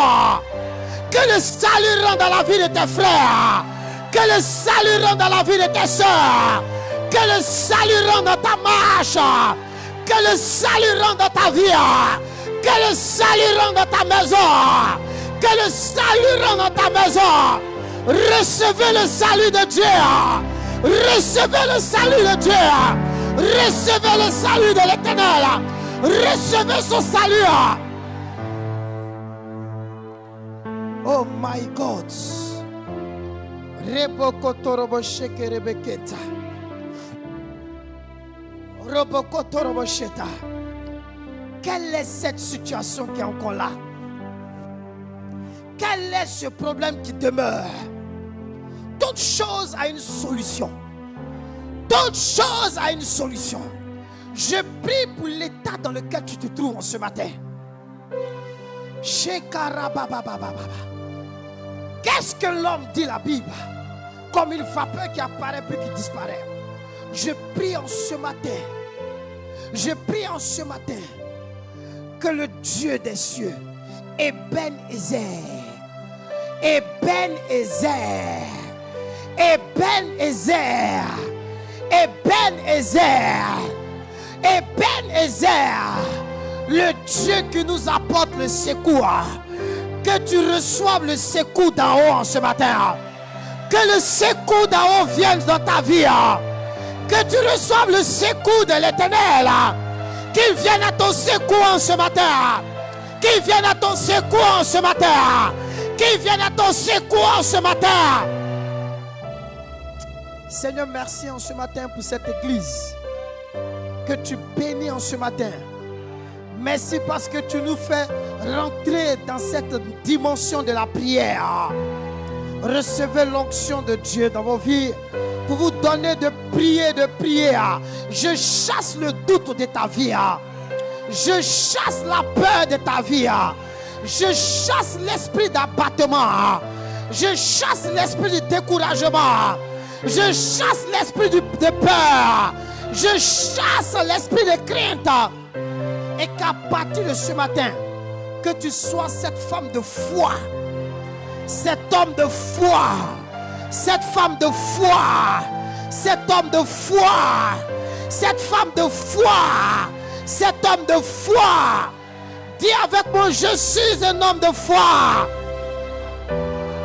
Que le salut rentre dans la vie de tes frères. Que le salut rentre dans la vie de tes soeurs. Que le salut rentre dans ta marche. Que le salut rentre dans ta vie. Que le salut rentre dans ta maison. Que le salut rentre dans ta maison. Recevez le salut de Dieu. Recevez le salut de Dieu. Recevez le salut de l'Éternel. Recevez son salut. Oh my God. Rebokotorobo shekerebeketa. Robokotorobo sheta. Quelle est cette situation qui est encore là? Quel est ce problème qui demeure? Toute chose a une solution. Toute chose a une solution. Je prie pour l'état dans lequel tu te trouves en ce matin. Qu'est-ce que l'homme dit la Bible? Comme une vapeur qui apparaît puis qui disparaît. Je prie en ce matin. Je prie en ce matin que le Dieu des cieux, Ebenezer, Ebenezer, Ebenezer, Ebenezer, Ebenezer, le Dieu qui nous apporte le secours, que tu reçoives le secours d'en haut en ce matin, que le secours d'en haut vienne dans ta vie, que tu reçoives le secours de l'Éternel, qu'il vienne à ton secours en ce matin, qu'il vienne à ton secours en ce matin, qu'il vienne à ton secours en ce matin. Seigneur, merci en ce matin pour cette église que tu bénis en ce matin. Merci parce que tu nous fais rentrer dans cette dimension de la prière. Recevez l'onction de Dieu dans vos vies. pour vous donner de prier. Je chasse le doute de ta vie. Je chasse la peur de ta vie. Je chasse l'esprit d'abattement. Je chasse l'esprit de découragement. Je chasse l'esprit de peur. Je chasse l'esprit de crainte. Et qu'à partir de ce matin, que tu sois cette femme de foi, cet homme de foi, cette femme de foi, cet homme de foi, cette femme de foi, cet homme de foi. Dis avec moi, je suis un homme de foi.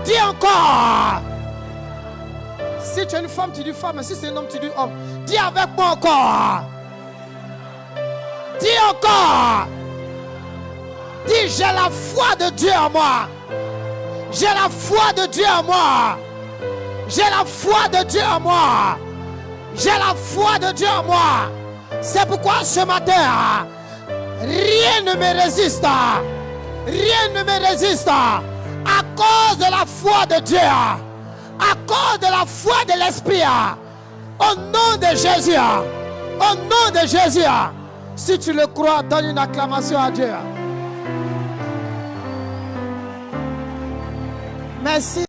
Dis encore. Si tu es une femme, tu dis femme. Si c'est un homme, tu dis homme. Dis avec moi encore. Dis encore. Dis, j'ai la foi de Dieu en moi. J'ai la foi de Dieu en moi. J'ai la foi de Dieu en moi. J'ai la foi de Dieu en moi. C'est pourquoi ce matin, rien ne me résiste. Rien ne me résiste. À cause de la foi de Dieu. À cause de la foi de l'Esprit. Au nom de Jésus. Au nom de Jésus. Si tu le crois, donne une acclamation à Dieu. Merci.